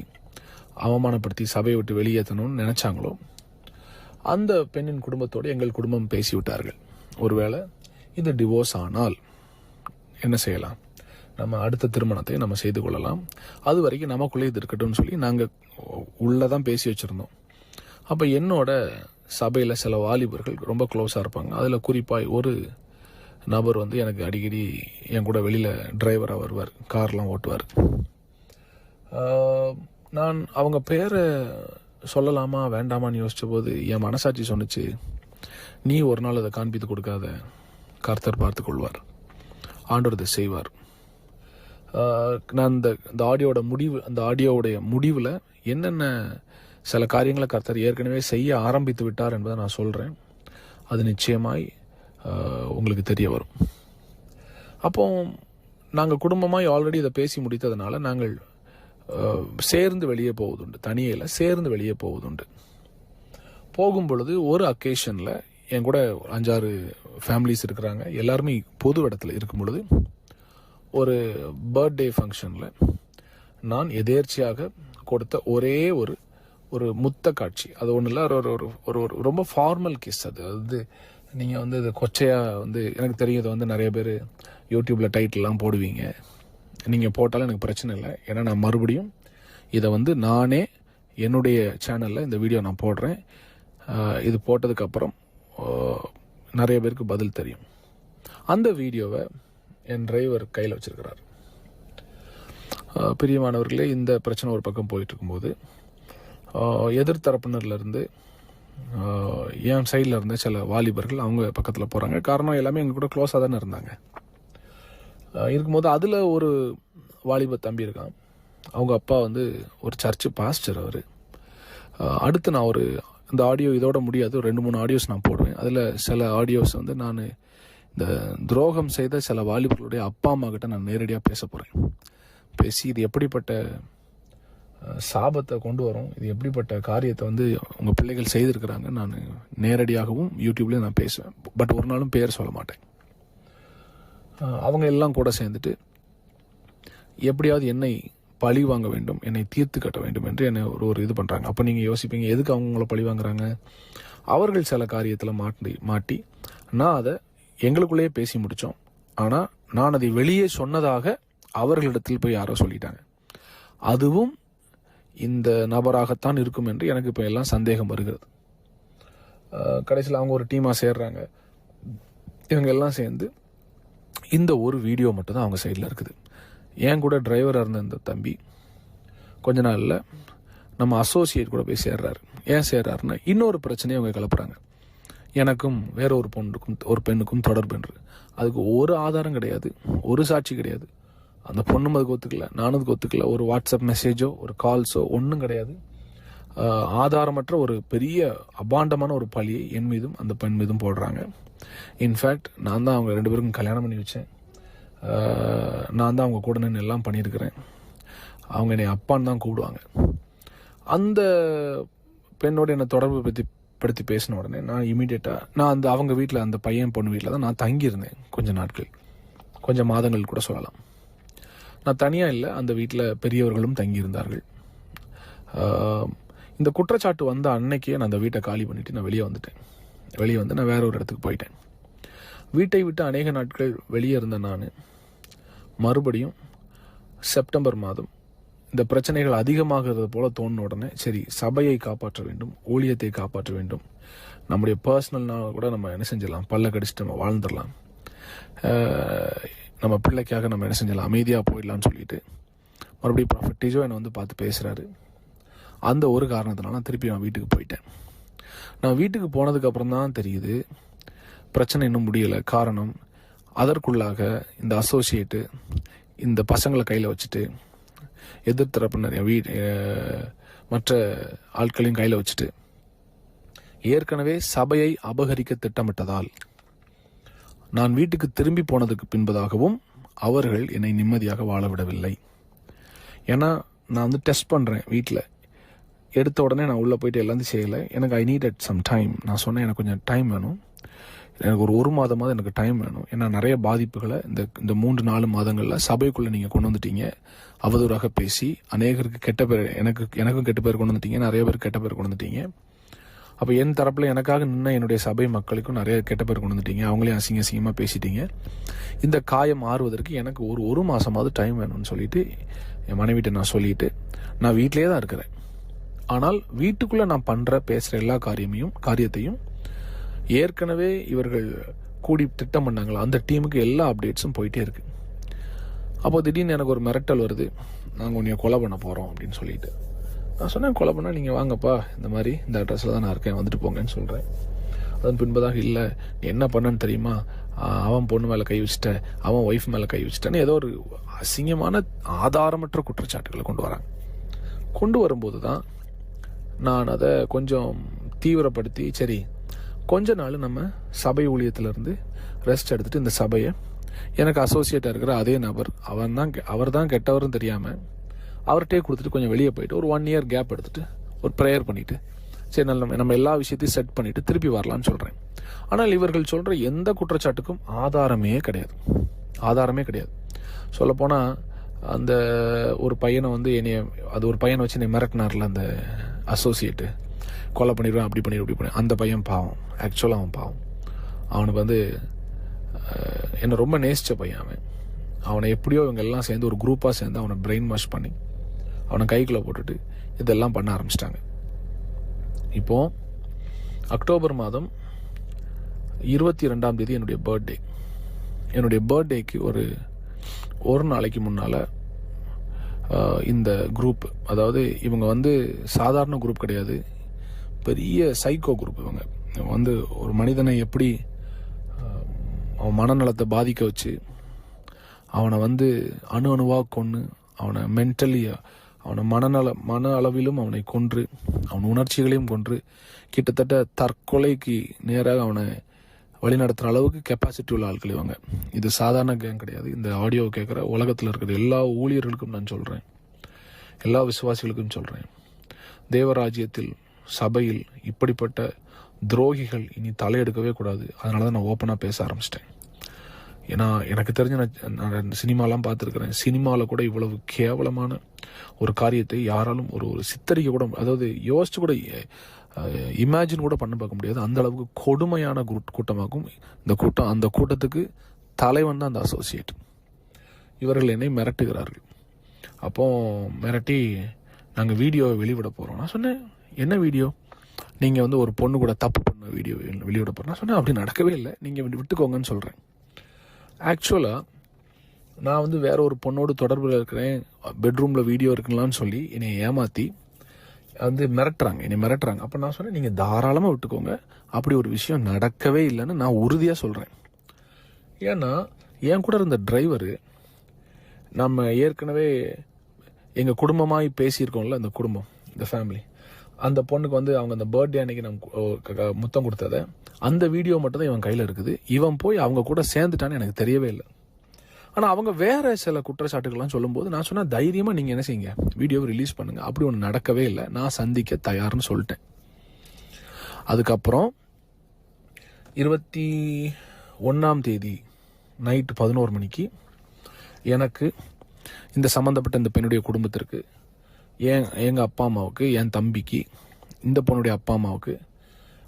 அவமானப்படுத்தி சபையை விட்டு வெளியேற்றணும்னு நினச்சாங்களோ அந்த பெண்ணின் குடும்பத்தோடு எங்கள் குடும்பம் பேசிவிட்டார்கள். ஒருவேளை இது டிவோர்ஸ் ஆனால் என்ன செய்யலாம், நம்ம அடுத்த திருமணத்தை நம்ம செய்து கொள்ளலாம், அது வரைக்கும் நமக்குள்ளே இது இருக்கட்டும்னு சொல்லி நாங்கள் உள்ளதான் பேசி வச்சுருந்தோம். அப்போ என்னோட சபையில் சில வாலிபர்கள் ரொம்ப க்ளோஸாக இருப்பாங்க. அதில் குறிப்பாக ஒரு நபர் வந்து எனக்கு அடிக்கடி என் கூட வெளியில் டிரைவராக வருவார், கார்லாம் ஓட்டுவார். நான் அவங்க பேரை சொல்லலாமா வேண்டாமான்னு யோசித்த போது என் மனசாட்சி சொன்னிச்சு, நீ ஒரு நாள் அதை காண்பித்து கொடுக்காத, கர்த்தர் பார்த்து கொள்வார், ஆண்டவர் இதை செய்வார். நான் இந்த ஆடியோவுடைய முடிவில் என்னென்ன சில காரியங்களை கர்த்தர் ஏற்கனவே செய்ய ஆரம்பித்து விட்டார் என்பதை நான் சொல்கிறேன். அது நிச்சயமாய் உங்களுக்கு தெரிய வரும். அப்போ நாங்கள் குடும்பமாக ஆல்ரெடி இதை பேசி முடித்ததுனால நாங்கள் சேர்ந்து வெளியே போவதுண்டு, தனியில் சேர்ந்து வெளியே போவதுண்டு. போகும் பொழுது ஒரு அக்கேஷனில் என் கூட 5-6 ஃபேமிலிஸ் இருக்கிறாங்க, எல்லாருமே பொது இடத்துல இருக்கும் பொழுது ஒரு பர்த்டே ஃபங்க்ஷனில் நான் எதேர்ச்சியாக கொடுத்த ஒரே ஒரு முத்த காட்சி, அது ஒன்றும் இல்லை, ஒரு ரொம்ப ஃபார்மல் கிஸ். அது நீங்கள் இது கொச்சையாக எனக்கு தெரியும், இதை நிறைய பேர் யூடியூப்பில் டைட்டில்லாம் போடுவீங்க. நீங்கள் போட்டாலும் எனக்கு பிரச்சனை இல்லை. ஏன்னா நான் மறுபடியும் இதை நானே என்னுடைய சேனலில் இந்த வீடியோ நான் போடுறேன். இது போட்டதுக்கப்புறம் நிறைய பேருக்கு பதில் தெரியும். அந்த வீடியோவை என் டிரைவர் கையில் வச்சிருக்கிறார். பிரியமானவர்களே, இந்த பிரச்சனை ஒரு பக்கம் போயிட்டு இருக்கும்போது எதிர்த்தரப்பினர்லேருந்து என் சைடில் இருந்த சில வாலிபர்கள் அவங்க பக்கத்தில் போகிறாங்க. காரணம் எல்லாமே எங்கள் கூட க்ளோஸாக தானே இருந்தாங்க. இருக்கும்போது அதில் ஒரு வாலிப தம்பி இருக்கான். அவங்க அப்பா ஒரு சர்ச்சு பாஸ்டர். அவர் அடுத்து நான் இந்த ஆடியோ இதோட முடியாது, ஒரு 2-3 ஆடியோஸ் நான் போடுவேன். அதில் சில ஆடியோஸ் நான் இந்த துரோகம் செய்த சில வாலிபர்களுடைய அப்பா அம்மா கிட்ட நான் நேரடியாக பேச போகிறேன். பேசி இது எப்படிப்பட்ட சாபத்தை கொண்டு வரும், இது எப்படிப்பட்ட காரியத்தை உங்கள் பிள்ளைகள் செய்திருக்கிறாங்க நான் நேரடியாகவும் யூடியூப்லேயும் நான் பேசுவேன். பட் ஒரு நாளும் பேர் சொல்ல மாட்டேன். அவங்க எல்லாம் கூட சேர்ந்துட்டு எப்படியாவது என்னை பழி வாங்க வேண்டும், என்னை தீர்த்து கட்ட வேண்டும் என்று என்னை ஒரு இது பண்ணுறாங்க. அப்போ நீங்கள் யோசிப்பீங்க, எதுக்கு அவங்கள பழி வாங்குறாங்க? அவர்கள் சில காரியத்தில் மாட்டி நான் அதை எங்களுக்குள்ளேயே பேசி முடித்தோம். ஆனால் நான் அதை வெளியே சொன்னதாக அவர்களிடத்தில் போய் யாரோ சொல்லிட்டாங்க. அதுவும் இந்த நபராகத்தான் இருக்கும் என்று எனக்கு இப்போ எல்லாம் சந்தேகம் வருகிறது. கடைசியில் அவங்க ஒரு டீமாக சேர்றாங்க. இவங்க எல்லாம் சேர்ந்து இந்த ஒரு வீடியோ மட்டும்தான் அவங்க சைடில் இருக்குது. என் கூட டிரைவராக இருந்த இந்த தம்பி கொஞ்ச நாளில் நம்ம அசோசியேட் கூட போய் சேர்றாரு. ஏன் சேர்றாருன்னா இன்னொரு பிரச்சனையை அவங்க கிளப்புறாங்க. எனக்கும் வேற ஒரு பெண்ணுக்கும் தொடர்பு என்று. அதுக்கு ஒரு ஆதாரம் கிடையாது, ஒரு சாட்சி கிடையாது. அந்த பொண்ணும் அதுக்கு ஒத்துக்கல, நானும் அதுக்கு ஒத்துக்கல. ஒரு வாட்ஸ்அப் மெசேஜோ ஒரு கால்ஸோ ஒன்றும் கிடையாது. ஆதாரமற்ற ஒரு பெரிய அபாண்டமான ஒரு பழியை என் மீதும் அந்த பெண் மீதும் போடுறாங்க. இன்ஃபேக்ட் நான் தான் அவங்க 2 பேருக்கும் கல்யாணம் பண்ணி வச்சேன். நான் தான் அவங்க கூட நின்று எல்லாம் பண்ணியிருக்கிறேன். அவங்க என்னை அப்பான்னு தான் கூப்பிடுவாங்க. அந்த பெண்ணோட என்னை தொடர்பு படுத்தி பேசின உடனே நான் இமீடியட்டாக நான் அவங்க வீட்டில், அந்த பையன் பொண்ணு வீட்டில் தான் நான் தங்கியிருந்தேன் கொஞ்சம் நாட்கள், கொஞ்சம் மாதங்கள் கூட சொல்லலாம். நான் தனியாக இல்லை, அந்த வீட்டில் பெரியவர்களும் தங்கியிருந்தார்கள். இந்த குற்றச்சாட்டு வந்த அன்னைக்கே நான் அந்த வீட்டை காலி பண்ணிவிட்டு நான் வெளியே வந்துட்டேன். வெளியே வந்து நான் வேற ஒரு இடத்துக்கு போயிட்டேன். வீட்டை விட்டு அநேக நாட்கள் வெளியே இருந்த நான் மறுபடியும் செப்டம்பர் மாதம் இந்த பிரச்சனைகள் அதிகமாகிறது போல தோணுன உடனே சரி, சபையை காப்பாற்ற வேண்டும், ஊழியத்தை காப்பாற்ற வேண்டும், நம்முடைய பர்சனல்னா கூட நம்ம என்ன செஞ்சிடலாம், பல்ல கடிச்சிட்டு நம்ம வாழ்ந்துடலாம், நம்ம பிள்ளைக்காக நம்ம என்ன செஞ்சிடலாம், அமைதியாக போயிடலான்னு சொல்லிட்டு மறுபடியும் ப்ராஃபட் டிஜோ என்னை பார்த்து பேசுகிறாரு. அந்த ஒரு காரணத்தினால நான் திருப்பி நான் வீட்டுக்கு போயிட்டேன். நான் வீட்டுக்கு போனதுக்கப்புறம் தான் தெரியுது பிரச்சனை இன்னும் முடியலை. காரணம், அதற்குள்ளாக இந்த அசோசியேட்டு இந்த பசங்களை கையில் வச்சுட்டு, எதிர்த்தரப்பினர் மற்ற ஆட்களையும் கையில் வச்சுட்டு ஏற்கனவே சபையை அபகரிக்க திட்டமிட்டதால் நான் வீட்டுக்கு திரும்பி போனதுக்கு பின்பதாகவும் அவர்கள் என்னை நிம்மதியாக வாழ விடவில்லை. ஏன்னா நான் டெஸ்ட் பண்ணுறேன் வீட்டில். எடுத்த உடனே நான் உள்ளே போயிட்டு எல்லாத்தையும் செய்யலை. எனக்கு I need at some time. நான் சொன்னேன் எனக்கு கொஞ்சம் டைம் வேணும், எனக்கு ஒரு மாதமாவது எனக்கு டைம் வேணும். ஏன்னா நிறைய பாதிப்புகளை இந்த 3-4 மாதங்களில் சபைக்குள்ளே நீங்கள் கொண்டு வந்துட்டீங்க. அவதூறாக பேசி அநேகருக்கு கெட்ட பேர், எனக்கும் கெட்ட பேர் கொண்டு வந்துட்டீங்க, நிறைய பேர் கெட்ட பேர் கொண்டு வந்துட்டீங்க. அப்போ என் தரப்பில் எனக்காக நின்று என்னுடைய சபை மக்களுக்கும் நிறைய கெட்ட பேர் கொண்டு வந்துட்டீங்க, அவங்களையும் அசிங்கமாக பேசிட்டீங்க. இந்த காயம் ஆறுவதற்கு எனக்கு ஒரு மாதமாவது டைம் வேணும்னு சொல்லிட்டு என் மனைவிட்ட நான் சொல்லிட்டு நான் வீட்டிலே தான் இருக்கிறேன். ஆனால் வீட்டுக்குள்ளே நான் பேசுகிற எல்லா காரியத்தையும் ஏற்கனவே இவர்கள் கூடி திட்டம் பண்ணாங்களா அந்த டீமுக்கு எல்லா அப்டேட்ஸும் போயிட்டே இருக்கு. அப்போ திடீர்னு எனக்கு ஒரு மிரட்டல் வருது, நாங்கள் உன்னைய கொலை பண்ண போகிறோம் அப்படின்னு சொல்லிட்டு. நான் சொன்னேன், கொலை பண்ணால் நீங்கள் வாங்கப்பா, இந்த மாதிரி இந்த அட்ரஸில் தான் நான் இருக்கேன், வந்துட்டு போங்கன்னு சொல்கிறேன். அதன் பின்பதாக இல்லை என்ன பண்ணன்னு தெரியுமா, அவன் பொண்ணு மேலே கை வச்சுட்ட, அவன் ஒய்ஃப் மேலே கை வச்சுட்டேன்னு ஏதோ ஒரு அசிங்கமான ஆதாரமற்ற குற்றச்சாட்டுகளை கொண்டு வரும்போது தான் நான் அதை கொஞ்சம் தீவிரப்படுத்தி சரி கொஞ்ச நாள் நம்ம சபை ஊழியத்திலிருந்து ரெஸ்ட் எடுத்துகிட்டு இந்த சபையை எனக்கு அசோசியேட்டாக இருக்கிற அதே நபர் அவர் தான் கெட்டவர்னு தெரியாமல் அவர்கிட்டே கொடுத்துட்டு கொஞ்சம் வெளியே போயிட்டு ஒரு 1 year கேப் எடுத்துகிட்டு ஒரு ப்ரேயர் பண்ணிவிட்டு சரி நம்ம எல்லா விஷயத்தையும் செட் பண்ணிவிட்டு திருப்பி வரலான்னு சொல்கிறேன். ஆனால் இவர்கள் சொல்கிற எந்த குற்றச்சாட்டுக்கும் ஆதாரமே கிடையாது. சொல்லப்போனால் அந்த ஒரு பையனை வந்து ஒரு பையனை வச்சு என்னை மிரட்டினார்ல அந்த அசோசியேட்டு, கொலை பண்ணிடுவேன் அப்படி பண்ணிடுவேன். அந்த பையன் பாவம், ஆக்சுவலாக அவன் பாவம். அவனுக்கு வந்து என்னை ரொம்ப நேசித்த பையன். அவனை எப்படியோ இவங்க எல்லாம் சேர்ந்து ஒரு குரூப்பாக சேர்ந்து அவனை பிரெயின் வாஷ் பண்ணி அவனை கைக்குள்ளே போட்டுட்டு இதெல்லாம் பண்ண ஆரம்பிச்சிட்டாங்க. இப்போது அக்டோபர் மாதம் 22ஆம் தேதி என்னுடைய பர்த்டேக்கு ஒரு நாளைக்கு முன்னால் இந்த குரூப், அதாவது இவங்க வந்து சாதாரண குரூப் கிடையாது, பெரிய சைக்கோ குரூப். இவங்க வந்து ஒரு மனிதனை எப்படி அவன் மனநலத்தை பாதிக்க வச்சு அவனை வந்து அணுவாக கொன்று அவனை மென்டலி அவனை மன அளவிலும் அவனை கொன்று அவன் உணர்ச்சிகளையும் கொன்று கிட்டத்தட்ட தற்கொலைக்கு நேராக அவனை வழிநடத்துகிற அளவுக்கு கெப்பாசிட்டி உள்ள ஆட்கள் இவங்க. இது சாதாரண கேங் கிடையாது. இந்த ஆடியோவை கேட்குற உலகத்தில் இருக்கிற எல்லா ஊழியர்களுக்கும் நான் சொல்கிறேன், எல்லா விசுவாசிகளுக்கும் சொல்கிறேன், தேவராஜ்யத்தில் சபையில் இப்படிப்பட்ட துரோகிகள் இனி தலையெடுக்கவே கூடாது. அதனால தான் நான் ஓப்பனாக பேச ஆரம்பிச்சிட்டேன். ஏன்னா எனக்கு தெரிஞ்ச நான் சினிமாலாம் பார்த்துருக்குறேன். சினிமாவில் கூட இவ்வளவு கேவலமான ஒரு காரியத்தை யாராலும் ஒரு சித்தரிக்க கூட, அதாவது யோசிச்சு கூட இமேஜின் கூட பண்ண பார்க்க முடியாது. அந்த அளவுக்கு கொடுமையான கூட்டமாகும் இந்த கூட்டம். அந்த கூட்டத்துக்கு தலைவன் தான் அந்த அசோசியேட். இவர்கள் என்னை மிரட்டுகிறார்கள். அப்போ மிரட்டி நாங்கள் வீடியோவை வெளிவிட போகிறோம். நான் சொன்னேன், என்ன வீடியோ? நீங்கள் வந்து ஒரு பொண்ணு கூட தப்பு பண்ண வீடியோ வெளியிட போகிறேன். நான் சொன்னேன், அப்படி நடக்கவே இல்லை, நீங்கள் விட்டுக்கோங்கன்னு சொல்கிறேன். ஆக்சுவலாக நான் வந்து வேற ஒரு பொண்ணோடு தொடர்பில் இருக்கிறேன், பெட்ரூமில் வீடியோ இருக்குங்களான்னு சொல்லி என்னை ஏமாற்றி வந்து மிரட்டுறாங்க. அப்போ நான் சொன்னேன், நீங்கள் தாராளமாக விட்டுக்கோங்க, அப்படி ஒரு விஷயம் நடக்கவே இல்லைன்னு நான் உறுதியாக சொல்கிறேன். ஏன்னா என் கூட இருந்த டிரைவரு, நம்ம ஏற்கனவே எங்கள் குடும்பமாக பேசியிருக்கோம்ல, இந்த குடும்பம், இந்த ஃபேமிலி, அந்த பொண்ணுக்கு வந்து அவங்க அந்த பர்த்டே அன்னைக்கு நம்ம முத்தம் கொடுத்ததை அந்த வீடியோ மட்டும் தான் இவன் கையில் இருக்குது. இவன் போய் அவங்க கூட சேர்ந்துட்டான்னு எனக்கு தெரியவே இல்லை. ஆனால் அவங்க வேற சில குற்றச்சாட்டுகள்லாம் சொல்லும்போது நான் சொன்னால், தைரியமாக நீங்கள் என்ன செய்யுங்க, வீடியோவை ரிலீஸ் பண்ணுங்கள். அப்படி ஒன்று நடக்கவே இல்லை, நான் சந்திக்க தயார்னு சொல்லிட்டேன். அதுக்கப்புறம் 21ஆம் தேதி நைட்டு 11 மணிக்கு எனக்கு இந்த சம்மந்தப்பட்ட இந்த பெண்ணுடைய குடும்பத்திற்கு, எங்கள் அப்பா அம்மாவுக்கு, என் தம்பிக்கு, இந்த பொண்ணுடைய அப்பா அம்மாவுக்கு,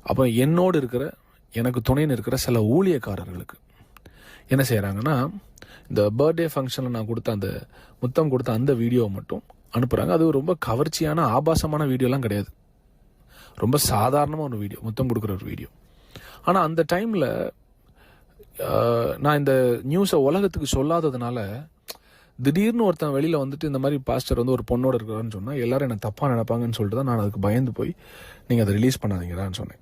அப்போ என்னோடு இருக்கிற எனக்கு துணைன்னு இருக்கிற சில ஊழியக்காரர்களுக்கு என்ன செய்கிறாங்கன்னா, இந்த பர்த்டே ஃபங்க்ஷனில் நான் கொடுத்த அந்த முத்தம் கொடுத்த அந்த வீடியோவை மட்டும் அனுப்புகிறாங்க. அது ரொம்ப கவர்ச்சியான ஆபாசமான வீடியோலாம் கிடையாது, ரொம்ப சாதாரணமாக ஒரு வீடியோ, முத்தம் கொடுக்குற ஒரு வீடியோ. ஆனால் அந்த டைமில் நான் இந்த நியூஸை உலகத்துக்கு சொல்லாததுனால திடீர்னு ஒருத்தன் வெளியில் வந்துட்டு இந்த மாதிரி பாஸ்டர் வந்து ஒரு பொண்ணோட இருக்கிறான்னு சொன்னால் எல்லாரும் என்னை தப்பாக நினைப்பாங்கன்னு சொல்லிட்டு தான் நான் அதுக்கு பயந்து போய் நீங்கள் அதை ரிலீஸ் பண்ணாதீங்கடான்னு சொன்னேன்.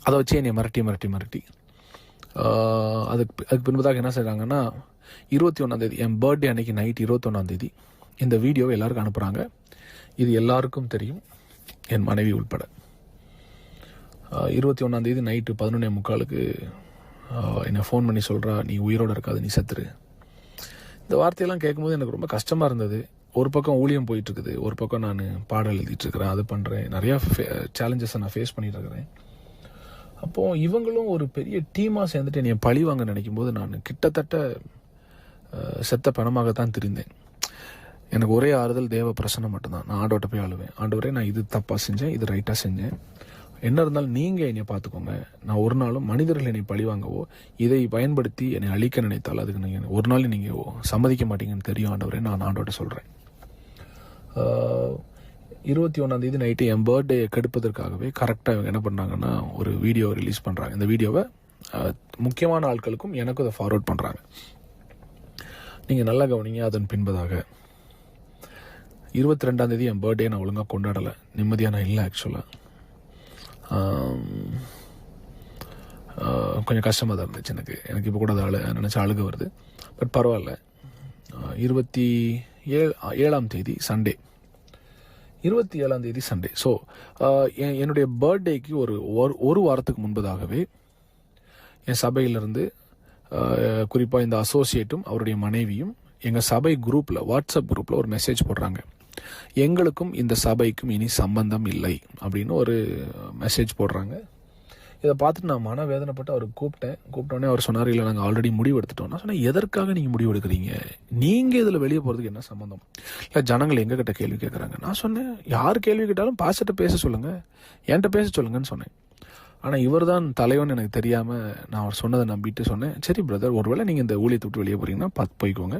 அதை வச்சு என்னை மிரட்டி அதுக்கு பின்பதாக என்ன செய்கிறாங்கன்னா, 21ஆம் தேதி என் பர்த்டே அன்னைக்கு நைட் 21ஆம் தேதி இந்த வீடியோவை எல்லாருக்கும் அனுப்புகிறாங்க. இது எல்லாருக்கும் தெரியும், என் மனைவி உள்பட. 21ஆம் தேதி நைட்டு 11:45 என்னை ஃபோன் பண்ணி சொல்கிறா, நீ உயிரோடு இருக்காது, நீ செத்துரு. இந்த வார்த்தையெல்லாம் கேட்கும்போது எனக்கு ரொம்ப கஷ்டமாக இருந்தது. ஒரு பக்கம் ஊழியம் போயிட்டுருக்குது, ஒரு பக்கம் நான் பாடல் எழுதிட்டுருக்கிறேன், அது பண்ணுறேன், நிறையா சேலஞ்சஸை நான் ஃபேஸ் பண்ணிட்டு இருக்கிறேன். அப்போது இவங்களும் ஒரு பெரிய டீமாக சேர்ந்துட்டு என்னை பழி வாங்க நினைக்கும் போது நான் கிட்டத்தட்ட செத்த பணமாகத்தான் தெரிந்தேன். எனக்கு ஒரே ஆறுதல் தேவ பிரசன்னம் மட்டும்தான். நான் ஆண்டவர்கிட்ட போய் அழுவேன், ஆண்டவரே நான் இது தப்பாக செஞ்சேன், இது ரைட்டாக செஞ்சேன், என்ன இருந்தாலும் நீங்கள் என்னை பார்த்துக்கோங்க, நான் ஒரு நாளும் மனிதர்கள் என்னை பழி வாங்கவோ இதை பயன்படுத்தி என்னை அழிக்க நினைத்தால் அதுக்கு நீங்கள் ஒரு நாள் நீங்கள் சம்மதிக்க மாட்டீங்கன்னு தெரியும் ஆண்டவரே, நான் ஆண்டவர்கிட்ட சொல்கிறேன். 21ஆம் தேதி நைட்டு என் பர்த்டே கெடுப்பதற்காகவே கரெக்டாக இவங்க என்ன பண்ணுறாங்கன்னா ஒரு வீடியோ ரிலீஸ் பண்ணுறாங்க. இந்த வீடியோவை முக்கியமான ஆட்களுக்கும் எனக்கும் அதை ஃபார்வர்ட் பண்ணுறாங்க. நீங்கள் நல்லா கவனிங்க. அதன் பின்பதாக 22ஆம் தேதி என் பர்த்டே நான் ஒழுங்காக கொண்டாடலை, நிம்மதியாக நான் இல்லை. ஆக்சுவலாக கொஞ்சம் கஷ்டமாக தான் இருந்துச்சு எனக்கு இப்போ கூட அதை நினச்சி அழுக வருது. பட் பரவாயில்ல. 27ஆம் தேதி சண்டே, 27ஆம் தேதி சண்டே. ஸோ என்னுடைய பர்த்டேக்கு ஒரு வாரத்துக்கு முன்பதாகவே என் சபையிலிருந்து குறிப்பாக இந்த அசோசியேட்டும் அவருடைய மனைவியும் எங்கள் சபை குரூப்பில், வாட்ஸ்அப் குரூப்பில் ஒரு மெசேஜ் போடுறாங்க. எங்களுக்கும் இந்த சபைக்கும் இனி சம்பந்தம் இல்லை அப்படின்னு ஒரு மெசேஜ் போடுறாங்க. இதை பார்த்துட்டு நான் மனவேதனைப்பட்டு அவருக்கு கூப்பிட்டோன்னே அவர் சொன்னார், இல்லை நாங்கள் ஆல்ரெடி முடிவு எடுத்துட்டோம். நான் சொன்னேன், எதற்காக நீங்கள் முடிவு எடுக்கிறீங்க? நீங்கள் இதில் வெளியே போகிறதுக்கு என்ன சம்மந்தம்? இல்லை ஜனங்கள் எங்ககிட்ட கேள்வி கேட்குறாங்க. நான் சொன்னேன், யார் கேள்வி கேட்டாலும் பாஸ்டர்கிட்ட பேச சொல்லுங்கள், என்கிட்ட பேச சொல்லுங்கன்னு சொன்னேன். ஆனால் இவர் தான் தலைவன் எனக்கு தெரியாமல் நான் அவர் சொன்னதை நம்பிட்டு சொன்னேன், சரி பிரதர், ஒருவேளை நீங்கள் இந்த ஊழியத்தை விட்டு வெளியே போகிறீங்கன்னா பார்த்து போய்க்கோங்க,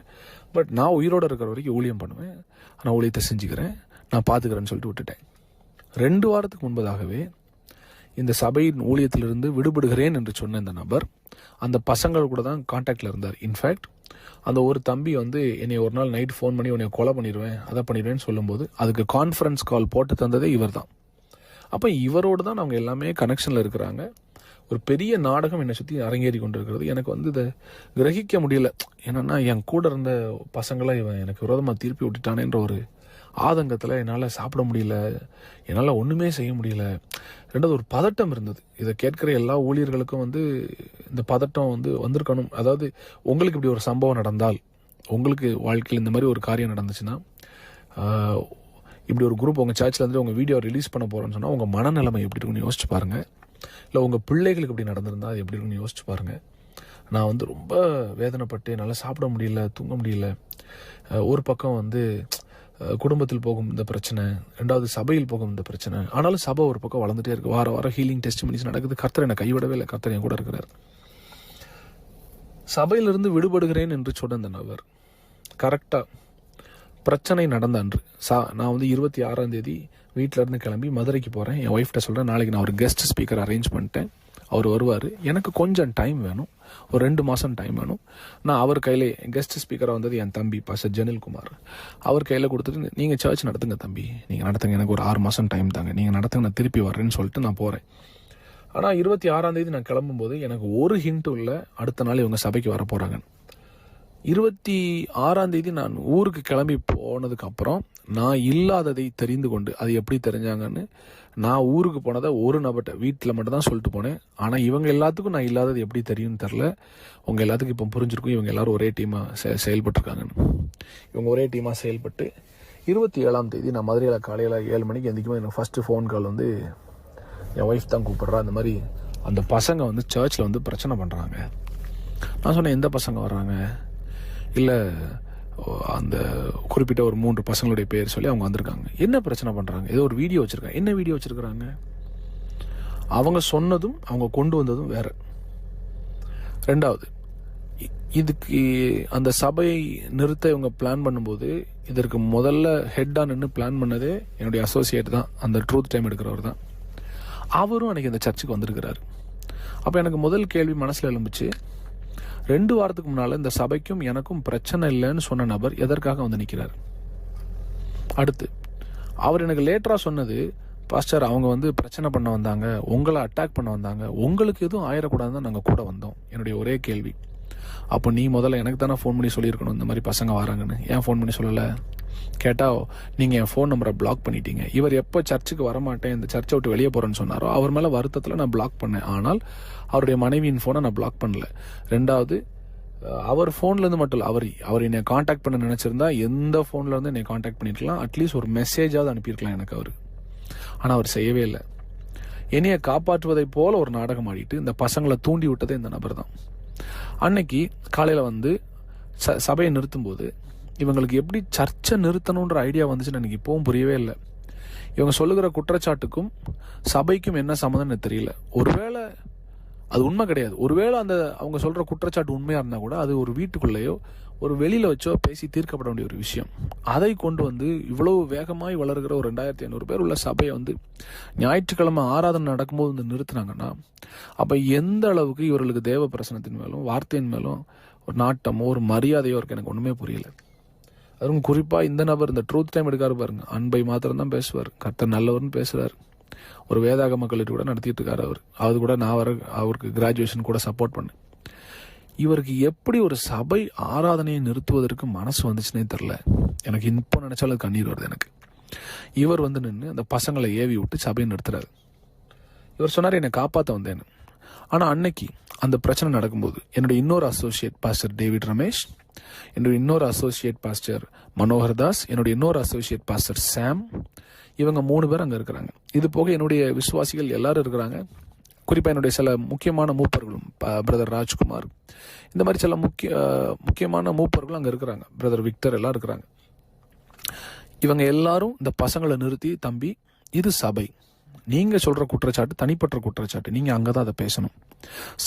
பட் நான் உயிரோடு இருக்கிற வரைக்கும் ஊழியம் பண்ணுவேன், நான் ஊழியத்தை செஞ்சுக்கிறேன், நான் பார்த்துக்கிறேன்னு சொல்லிட்டு விட்டுட்டேன். 2 வாரத்துக்கு முன்பதாகவே இந்த சபையின் ஊழியத்திலிருந்து விடுபடுகிறேன் என்று சொன்ன இந்த நபர் அந்த பசங்கள் கூட தான் கான்டாக்டில் இருந்தார். இன்ஃபேக்ட் அந்த ஒரு தம்பி வந்து என்னை ஒரு நாள் நைட் ஃபோன் பண்ணி உன்னை கொலை பண்ணிடுவேன், அதை பண்ணிடுவேன்னு சொல்லும்போது அதுக்கு கான்ஃபரன்ஸ் கால் போட்டு தந்ததே இவர் தான். அப்போ இவரோடு தான் அவங்க எல்லாமே கனெக்ஷனில் இருக்கிறாங்க. ஒரு பெரிய நாடகம் என்னை சுற்றி அரங்கேறி கொண்டு இருக்கிறது. எனக்கு வந்து இதை கிரகிக்க முடியல. என்னென்னா என் கூட இருந்த பசங்களை இவன் எனக்கு விரோதமாக திருப்பி விட்டுட்டானேன்ற ஒரு ஆதங்கத்தில் என்னால் சாப்பிட முடியல, என்னால் ஒன்றுமே செய்ய முடியல. ரெண்டாவது ஒரு பதட்டம் இருந்தது. இதை கேட்குற எல்லா ஊழியர்களுக்கும் வந்து இந்த பதட்டம் வந்து வந்திருக்கணும். அதாவது உங்களுக்கு இப்படி ஒரு சம்பவம் நடந்தால், உங்களுக்கு வாழ்க்கையில் இந்த மாதிரி ஒரு காரியம் நடந்துச்சுன்னா, இப்படி ஒரு குரூப் உங்கள் சர்ச்சில் வந்து உங்கள் வீடியோ ரிலீஸ் பண்ண போகிறோன்னு சொன்னால் உங்கள் மனநிலைமை எப்படி இருக்குன்னு யோசிச்சு பாருங்கள். இல்லை உங்கள் பிள்ளைகளுக்கு இப்படி நடந்திருந்தால் அது எப்படி இருக்குன்னு யோசிச்சு பாருங்கள். நான் வந்து ரொம்ப வேதனைப்பட்டு என்னால் சாப்பிட முடியல, தூங்க முடியல. ஒரு பக்கம் வந்து குடும்பத்தில் போகும் இந்த பிரச்சனை, ரெண்டாவது சபையில் போகும் இந்த பிரச்சனை. ஆனாலும் சபை ஒரு பக்கம் வளர்ந்துட்டே இருக்குது. வார வாரம் ஹீலிங் டெஸ்டிமனிஸ் நடக்குது. கர்த்தர் என்னை கைவிடவே இல்லை, கர்த்தர் என் கூட இருக்கிறார். சபையிலிருந்து விடுபடுகிறேன் என்று சொன்ன இந்த நபர் கரெக்டாக பிரச்சனை நடந்த அன்று நான் வந்து 26ஆம் தேதி வீட்டிலேருந்து கிளம்பி மதுரைக்கு போகிறேன். என் ஒய்ஃப்ட்ட சொல்கிறேன், நாளைக்கு நான் ஒரு கெஸ்ட் ஸ்பீக்கர் அரேஞ்ச் பண்ணிட்டேன், அவர் வருவார், எனக்கு கொஞ்சம் டைம் வேணும், ஒரு 2 மாதம் டைம் வேணும். நான் அவர் கையில் கெஸ்ட் ஸ்பீக்கராக வந்தது என் தம்பி பாஸ்டர் ஜெனில்குமார். அவர் கையில் கொடுத்துட்டு நீங்கள் சர்ச் நடத்துங்க தம்பி, நீங்கள் நடத்துங்க, எனக்கு ஒரு 6 மாதம் டைம் தாங்க, நீங்கள் நடத்துங்க, நான் திருப்பி வரேன்னு சொல்லிட்டு நான் போகிறேன். ஆனால் 26ஆம் தேதி நான் கிளம்பும்போது எனக்கு ஒரு ஹிண்ட்டும் இல்லை அடுத்த நாள் இவங்க சபைக்கு வர போகிறாங்க. 26ஆம் தேதி நான் ஊருக்கு கிளம்பி போனதுக்கப்புறம் நான் இல்லாததை தெரிந்து கொண்டு, அது எப்படி தெரிஞ்சாங்கன்னு, நான் ஊருக்கு போனதை ஒரு நபர்கிட்ட வீட்டில் மட்டும் தான் சொல்லிட்டு போனேன். ஆனால் இவங்க எல்லாத்துக்கும் நான் இல்லாதது எப்படி தெரியும்னு தெரில. உங்கள் எல்லாத்துக்கும் இப்போ புரிஞ்சிருக்கும், இவங்க எல்லோரும் ஒரே டீமாக செயல்பட்டுருக்காங்கன்னு. இவங்க ஒரே டீமாக செயல்பட்டு 27ஆம் தேதி நான் மதுரையில் காலையில் 7 மணிக்கு எந்திரிக்கும். எனக்கு ஃபஸ்ட்டு ஃபோன் கால் வந்து என் ஒய்ஃப் தான் கூப்பிட்றா, அந்த மாதிரி அந்த பசங்க வந்து சர்ச்சில் வந்து பிரச்சனை பண்ணுறாங்க. நான் சொன்னேன், எந்த பசங்க வர்றாங்க? இல்லை அந்த குறிப்பிட்ட ஒரு 3 பசங்களுடைய பேர் சொல்லி அவங்க வந்திருக்காங்க. என்ன பிரச்சனை பண்ணுறாங்க? ஏதோ ஒரு வீடியோ வச்சுருக்காங்க. என்ன வீடியோ வச்சுருக்குறாங்க? அவங்க சொன்னதும் அவங்க கொண்டு வந்ததும் வேறு. ரெண்டாவது, இதுக்கு அந்த சபையை நிறுத்த இவங்க பிளான் பண்ணும்போது இதற்கு முதல்ல ஹெட்டாக நின்று பிளான் பண்ணதே என்னுடைய அசோசியேட் தான், அந்த ட்ரூத் டைம் எடுக்கிறவர் தான். அவரும் அன்றைக்கி இந்த சர்ச்சுக்கு வந்திருக்கிறார். அப்போ எனக்கு முதல் கேள்வி மனசில் எழும்புச்சு, 2 வாரத்துக்கு முன்னால் இந்த சபைக்கும் எனக்கும் பிரச்சனை இல்லைன்னு சொன்ன நபர் எதற்காக வந்து நிற்கிறார்? அடுத்து அவர் எனக்கு லேட்டராக சொன்னது, பாஸ்டர் அவங்க வந்து பிரச்சனை பண்ண வந்தாங்க, உங்களை அட்டாக் பண்ண வந்தாங்க, உங்களுக்கு எதுவும் ஆயிடக்கூடாதுன்னு தான் நாங்கள் கூட வந்தோம். என்னுடைய ஒரே கேள்வி, அப்போ நீ முதல்ல எனக்கு தானே ஃபோன் பண்ணி சொல்லியிருக்கணும் இந்த மாதிரி பசங்க வராங்கன்னு, ஏன் ஃபோன் பண்ணி சொல்லலை? கேட்டால் நீங்கள் என் ஃபோன் நம்பரை பிளாக் பண்ணிட்டீங்க. இவர் எப்போ சர்ச்சுக்கு வரமாட்டேன், இந்த சர்ச்சை விட்டு வெளியே போகிறேன்னு சொன்னாரோ அவர் மேலே வருத்தத்தில் நான் பிளாக் பண்ணேன். ஆனால் அவருடைய மனைவியின் ஃபோனை நான் பிளாக் பண்ணல. ரெண்டாவது, அவர் ஃபோன்லேருந்து மட்டும் இல்லை, அவர் என்னை காண்டாக்ட் பண்ண நினச்சிருந்தா எந்த ஃபோன்லேருந்து என்னை காண்டாக்ட் பண்ணியிருக்கலாம், அட்லீஸ்ட் ஒரு மெசேஜாவது அனுப்பியிருக்கலாம் எனக்கு அவர். ஆனால் அவர் செய்யவே இல்லை. என்னையை காப்பாற்றுவதை போல ஒரு நாடகம் ஆடிட்டு இந்த பசங்களை தூண்டி விட்டதே இந்த நபர் தான். அன்னைக்கு காலையில் வந்து சபையை நிறுத்தும்போது இவங்களுக்கு எப்படி சர்ச்சை நிறுத்தணுன்ற ஐடியா வந்துச்சுன்னு எனக்கு இப்போவும் புரியவே இல்லை. இவங்க சொல்லுகிற குற்றச்சாட்டுக்கும் சபைக்கும் என்ன சம்மந்தம்னு தெரியல. ஒருவேளை அது உண்மை கிடையாது, ஒருவேளை அந்த அவங்க சொல்கிற குற்றச்சாட்டு உண்மையாக இருந்தால் கூட அது ஒரு வீட்டுக்குள்ளேயோ ஒரு வெளியில் வச்சோ பேசி தீர்க்கப்பட வேண்டிய ஒரு விஷயம். அதை கொண்டு வந்து இவ்வளவு வேகமாய் வளர்கிற ஒரு 2500 பேர் உள்ள சபையை வந்து ஞாயிற்றுக்கிழமை ஆராதனை நடக்கும்போது வந்து நிறுத்தினாங்கன்னா அப்போ எந்த அளவுக்கு இவர்களுக்கு தேவ பிரசனத்தின் மேலும் வார்த்தையின் மேலும் ஒரு நாட்டமோ ஒரு மரியாதையோ இருக்கு, எனக்கு ஒன்றுமே புரியல. அதுவும் குறிப்பாக இந்த நபர் இந்த ட்ரூத் டைம் எடுக்காரு பாருங்க, அன்பை மாத்திரம் தான் பேசுவார், கர்த்தர் நல்லவர்னு பேசுகிறார். ஒரு வேதாகம கல்லூரி கூட நடத்திட்டு இருக்காரு அவர். அது கூட நான் அவருக்கு கிராஜுவேஷன் கூட சப்போர்ட் பண்ணேன். இவருக்கு எப்படி ஒரு சபை ஆராதனையை நிறுத்துவதற்கு மனசு வந்துச்சுன்னே தெரில. எனக்கு இப்போ நினைச்சாலும் அது கண்ணீர் வருது எனக்கு. இவர் வந்து நின்று அந்த பசங்களை ஏவி விட்டு சபையை நிறுத்துறாரு. இவர் சொன்னார், என்னை காப்பாற்ற வந்தேன்னு. ஆனால் அன்னைக்கு அந்த பிரச்சனை நடக்கும்போது என்னுடைய இன்னொரு அசோசியேட் பாஸ்டர் டேவிட் ரமேஷ், என்னுடைய இன்னொரு அசோசியேட் பாஸ்டர் மனோகர் தாஸ், என்னுடைய இன்னொரு அசோசியேட் பாஸ்டர் சாம், இவங்க 3 பேர் அங்கே இருக்கிறாங்க. இது போக என்னுடைய விசுவாசிகள் எல்லாரும் இருக்கிறாங்க. குறிப்பாக என்னுடைய சில முக்கியமான மூப்பர்களும், பிரதர் ராஜ்குமார், இந்த மாதிரி சில முக்கியமான மூப்பர்களும் அங்கே இருக்கிறாங்க. பிரதர் விக்டர் எல்லாம் இருக்கிறாங்க. இவங்க எல்லாரும் இந்த பசங்களை நிறுத்தி, தம்பி இது சபை, நீங்கள் சொல்கிற குற்றச்சாட்டு தனிப்பட்ட குற்றச்சாட்டு, நீங்கள் அங்கே தான் அதை பேசணும்.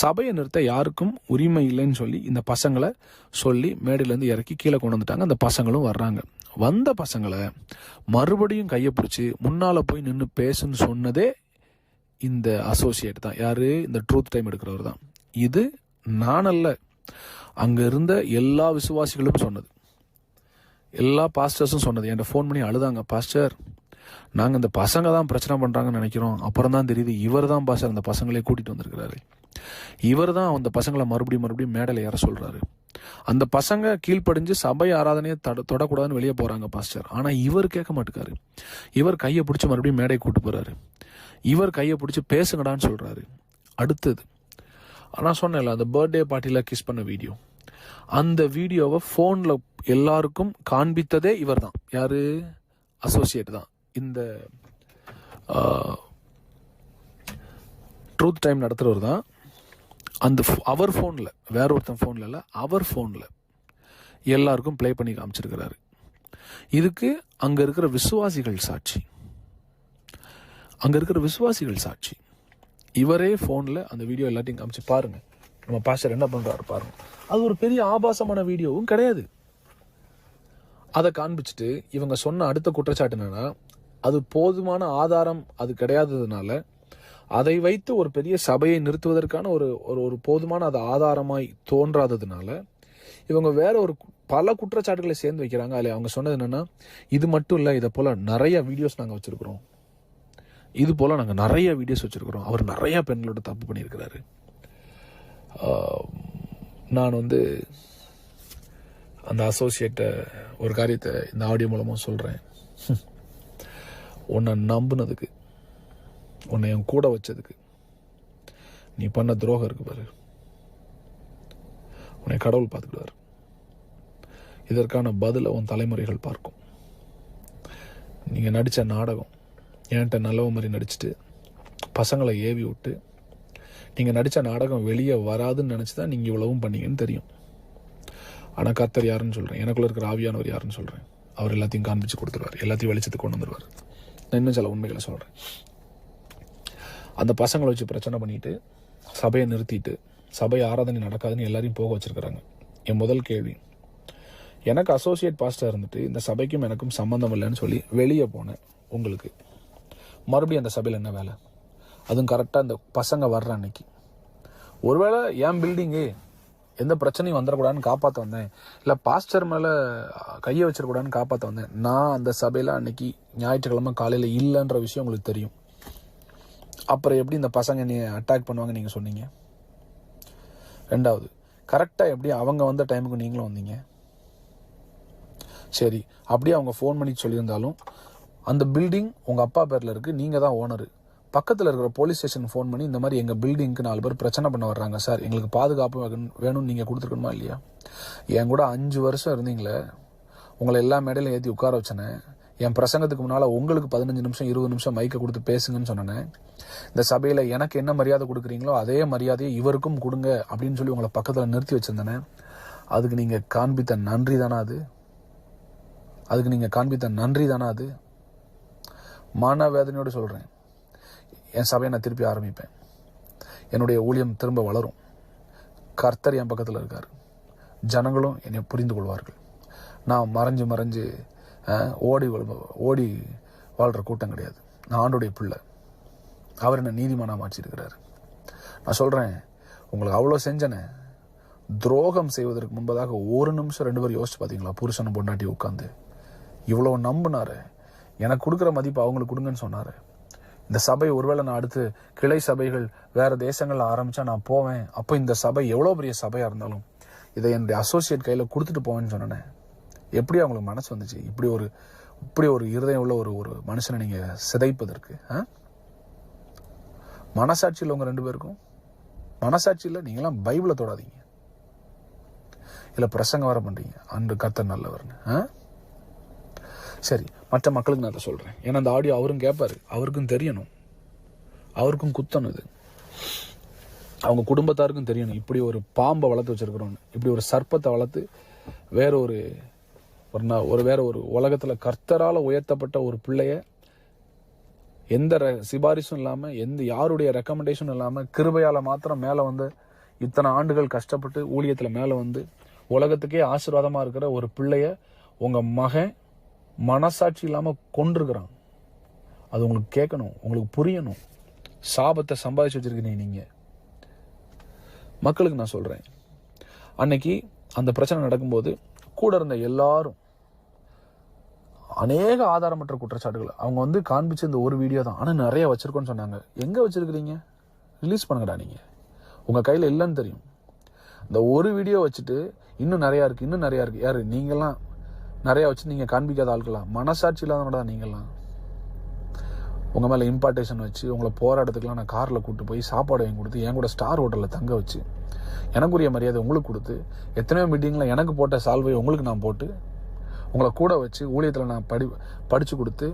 சபையை நிறுத்த யாருக்கும் உரிமை இல்லைன்னு சொல்லி இந்த பசங்களை சொல்லி மேடையிலேருந்து இறக்கி கீழே கொண்டு வந்துட்டாங்க. அந்த பசங்களும் வர்றாங்க. வந்த பசங்களை மறுபடியும் கையை பிடிச்சி முன்னால் போய் நின்று பேசுன்னு சொன்னதே இந்த அசோசியேட் தான். யார்? இந்த ட்ரூத் டைம் எடுக்கிறவர் தான். இது நான் அல்ல, அங்கே இருந்த எல்லா விசுவாசிகளும் சொன்னது, எல்லா பாஸ்டர்ஸும் சொன்னது. என்கிட்ட ஃபோன் பண்ணி அழுதாங்க, பாஸ்டர் நாங்கள் இந்த பசங்க தான் பிரச்சனை பண்ணுறாங்கன்னு நினைக்கிறோம், அப்புறம் தான் தெரியுது இவர் தான் பாஸ்டர் அந்த பசங்களே கூட்டிகிட்டு வந்திருக்கிறாரு, இவர் தான் அந்த பசங்களை மறுபடியும் மேடையில் ஏற சொல்கிறாரு. அந்த பசங்க கீழ்ப்படிஞ்சு சபை ஆராதனையை தொடக்கூடாதுன்னு வெளியே போகிறாங்க பாஸ்டர். ஆனால் இவர் கேட்க மாட்டேக்காரு. இவர் கையை பிடிச்சி மறுபடியும் மேடையை கூட்டு போகிறாரு. இவர் கையை பிடிச்சி பேசுங்கடான்னு சொல்கிறாரு. அடுத்தது நான் சொன்னேன்ல, அந்த பர்த்டே பார்ட்டியில் கிஸ் பண்ண வீடியோ, அந்த வீடியோவை ஃபோனில் எல்லாருக்கும் காண்பித்ததே இவர் தான். யார்? அசோசியேட் தான். இந்த ட்ரூத் டைம் நடத்துகிறவர் தான். அந்த அவர் ஃபோனில், வேற ஒருத்தன் ஃபோனில் இல்லை, அவர் ஃபோனில் எல்லாருக்கும் ப்ளே பண்ணி காமிச்சிருக்கிறாரு. இதுக்கு அங்கே இருக்கிற விசுவாசிகள் சாட்சி, அங்கே இருக்கிற விசுவாசிகள் சாட்சி. இவரே ஃபோனில் அந்த வீடியோ எல்லாத்தையும் காமிச்சு பாருங்க, நம்ம பாஸ்டர் என்ன பண்ணுறாரு பாருங்க. அது ஒரு பெரிய ஆபாசமான வீடியோவும் கிடையாது. அதை காண்பிச்சுட்டு இவங்க சொன்ன அடுத்த குற்றச்சாட்டு என்னன்னா, அது போதுமான ஆதாரம் அது கிடையாததுனால அதை வைத்து ஒரு பெரிய சபையை நிறுத்துவதற்கான ஒரு போதுமான அது ஆதாரமாய் தோன்றாததுனால இவங்க வேற ஒரு பல குற்றச்சாட்டுகளை சேர்ந்து வைக்கிறாங்க. அதில் அவங்க சொன்னது என்னன்னா, இது மட்டும் இல்லை, இதை போல நிறைய வீடியோஸ் நாங்கள் வச்சிருக்கிறோம், இது போல நாங்கள் நிறைய வீடியோஸ் வச்சிருக்கிறோம், அவர் நிறைய பெண்களோட தப்பு பண்ணியிருக்கிறாரு. நான் அந்த அசோசியேட்டை ஒரு காரியத்தை இந்த ஆடியோ மூலமாக சொல்கிறேன். உன்னை நம்பினதுக்கு, உன்னை என் கூட வச்சதுக்கு நீ பண்ண துரோகம் இருக்கு பாரு, உன்னை கடவுள் பார்த்துக்கிடுவார். இதற்கான பதிலை உன் தலைமுறைகள் பார்க்கும். நீங்கள் நடித்த நாடகம், என்கிட்ட நல்லவ மாதிரி நடிச்சுட்டு பசங்களை ஏவி விட்டு நீங்கள் நடித்த நாடகம் வெளியே வராதுன்னு நினச்சி தான் நீங்கள் இவ்வளவும் பண்ணீங்கன்னு தெரியும். ஆனால் கர்த்தர் யாருன்னு சொல்கிறேன், எனக்குள்ளே இருக்கிற ஆவியானவர் யாருன்னு சொல்கிறேன். அவர் எல்லாத்தையும் காண்பிச்சு கொடுத்துருவார், எல்லாத்தையும் வெளிச்சத்துக்கு கொண்டு வந்துடுவார். நான் இன்னும் சில உண்மைகளை சொல்கிறேன். அந்த பசங்களை வச்சு பிரச்சனை பண்ணிட்டு சபையை நிறுத்திட்டு சபை ஆராதனை நடக்காதுன்னு எல்லாரையும் போக வச்சிருக்கிறாங்க. என் முதல் கேள்வி, எனக்கு அசோசியேட் பாஸ்டர் இருந்துட்டு இந்த சபைக்கும் எனக்கும் சம்மந்தம் இல்லைன்னு சொல்லி வெளியே போனேன், உங்களுக்கு மறுபடியும் அந்த சபையில் என்ன வேலை? அதுவும் கரெக்டாக அந்த பசங்க வர்ற அன்னைக்கு. ஒருவேளை என் பில்டிங்கு எந்த பிரச்சனையும் வந்துடக்கூடாதுன்னு காப்பாற்ற வந்தேன், இல்லை பாஸ்டர் மேலே கையை வச்சிடக்கூடாதுன்னு காப்பாற்ற வந்தேன். நான் அந்த சபையில் அன்னைக்கு ஞாயிற்றுக்கிழமை காலையில் இல்லைன்ற விஷயம் உங்களுக்கு தெரியும். அப்புறம் எப்படி இந்த பசங்க நீ அட்டாக் பண்ணுவாங்க நீங்கள் சொன்னீங்க? ரெண்டாவது, கரெக்டாக எப்படி அவங்க வந்த டைமுக்கு நீங்களும் வந்தீங்க? சரி, அப்படியே அவங்க ஃபோன் பண்ணி சொல்லியிருந்தாலும் அந்த பில்டிங் உங்கள் அப்பா பேரில் இருக்குது, நீங்கள் தான் ஓனரு. பக்கத்தில் இருக்கிற போலீஸ் ஸ்டேஷன் ஃபோன் பண்ணி இந்த மாதிரி எங்கள் பில்டிங்க்கு 4 பேர் பிரச்சனை பண்ண வர்றாங்க சார், எங்களுக்கு பாதுகாப்பு வேணும்னு நீங்கள் கொடுத்துருக்கணுமா இல்லையா? என் கூட 5 வருஷம் இருந்தீங்களே, உங்களை எல்லா மேடையிலும் ஏற்றி உட்கார வச்சேனே, என் பிரசங்கத்துக்கு முன்னால் உங்களுக்கு 15 நிமிஷம் 20 நிமிஷம் மைக்கை கொடுத்து பேசுங்கன்னு சொன்னேன். இந்த சபையில் எனக்கு என்ன மரியாதை கொடுக்குறீங்களோ அதே மரியாதையை இவருக்கும் கொடுங்க அப்படின்னு சொல்லி உங்களை பக்கத்தில் நிறுத்தி வச்சுருந்தேனே. அதுக்கு நீங்கள் காண்பித்த நன்றி தானே அது? அதுக்கு நீங்கள் காண்பித்த நன்றி தானே அது? மன வேதனையோடு சொல்கிறேன், என் சபையை நான் திருப்பி ஆரம்பிப்பேன், என்னுடைய ஊழியம் திரும்ப வளரும். கர்த்தர் என் பக்கத்தில் இருக்கார், ஜனங்களும் என்னை புரிந்து கொள்வார்கள். நான் மறைஞ்சு ஓடி வாழ்கிற கூட்டம் கிடையாது. நான் ஆண்டோடைய பிள்ளை, அவர் என்னை நீதிமானாக மாற்றிருக்கிறார். நான் சொல்கிறேன், உங்களுக்கு அவ்வளோ செஞ்சனே, துரோகம் செய்வதற்கு முன்பதாக 1 நிமிஷம் 2 பேர் யோசிச்சு பார்த்தீங்களா? புருஷனை பொண்டாட்டி உட்காந்து இவ்வளோ நம்பினாரு, எனக்கு கொடுக்குற மதிப்பு அவங்களுக்கு கொடுங்கன்னு சொன்னார். இந்த சபை ஒருவேளை நான் அடுத்து கிளை சபைகள் வேறு தேசங்களில் ஆரம்பித்தா நான் போவேன், அப்போ இந்த சபை எவ்வளோ பெரிய சபையாக இருந்தாலும் இதை என்னுடைய அசோசியேட் கையில் கொடுத்துட்டு போவேன்னு சொன்னேன். எப்படி அவங்களுக்கு மனசு வந்துச்சு? இப்படி ஒரு இருதயம் உள்ள ஒரு மனுஷனை நீங்கள் சிதைப்பதற்கு மனசாட்சியில் உங்கள் 2 பேருக்கும் மனசாட்சி இல்லை, நீங்களாம் பைபிளை தொடாதீங்க. இல்லை பிரசங்கம் வர பண்ணுறீங்க, அன்று கர்த்தர் நல்லவர்னு. சரி, மற்ற மக்களுக்கு நான் அதை சொல்கிறேன். ஏன்னா அந்த ஆடியோ அவரும் கேட்பாரு, அவருக்கும் தெரியணும், அவருக்கும் குத்தணும். இது அவங்க குடும்பத்தாருக்கும் தெரியணும். இப்படி ஒரு பாம்பை வளர்த்து வச்சிருக்கிறோன்னு, இப்படி ஒரு சர்ப்பத்தை வளர்த்து வேற ஒரு வேற ஒரு உலகத்தில் கர்த்தரால் உயர்த்தப்பட்ட ஒரு பிள்ளைய எந்த சிபாரிசும் இல்லாமல், எந்த யாருடைய ரெக்கமெண்டேஷனும் இல்லாமல், கிருபையால் மாத்திரம் மேலே வந்து இத்தனை ஆண்டுகள் கஷ்டப்பட்டு ஊழியத்தில் மேலே வந்து உலகத்துக்கே ஆசீர்வாதமாக இருக்கிற ஒரு பிள்ளைய உங்கள் மகன் மனசாட்சி இல்லாமல் கொண்டிருக்கிறான். அது உங்களுக்கு கேட்கணும், உங்களுக்கு புரியணும். சாபத்தை சம்பாதிச்சு வச்சிருக்கீங்க நீங்கள். மக்களுக்கு நான் சொல்கிறேன், அன்னைக்கு அந்த பிரச்சனை நடக்கும்போது கூட இருந்த எல்லாரும் அநேக ஆதாரமற்ற குற்றச்சாட்டுகள் அவங்க வந்து காண்பிச்சு இந்த ஒரு வீடியோ தான், ஆனால் நிறைய வச்சிருக்கோன்னு சொன்னாங்க. எங்கே வச்சிருக்கிறீங்க? ரிலீஸ் பண்ணுங்கடா. நீங்கள் உங்கள் கையில் இல்லைன்னு தெரியும். இந்த ஒரு வீடியோ வச்சுட்டு இன்னும் நிறையா இருக்குது, இன்னும் நிறையா இருக்குது. யார் நீங்களாம்? நிறையா வச்சு நீங்கள் காண்பிக்காத ஆட்களாம், மனசாட்சி இல்லாதவங்க தான் நீங்களாம். உங்கள் மேலே இம்பார்ட்டேஷன் வச்சு உங்களை போராட்டத்துக்குலாம் நான் காரில் கூப்பிட்டு போய் சாப்பாடு வாங்கி கொடுத்து என் கூட ஸ்டார் ஹோட்டலில் தங்க வச்சு எனக்குரிய மரியாதை உங்களுக்கு கொடுத்து எத்தனையோ மீட்டிங்கில் எனக்கு போட்ட சால்வை உங்களுக்கு நான் போட்டு உங்களை கூட வச்சு ஊழியத்தில் நான் படித்து கொடுத்து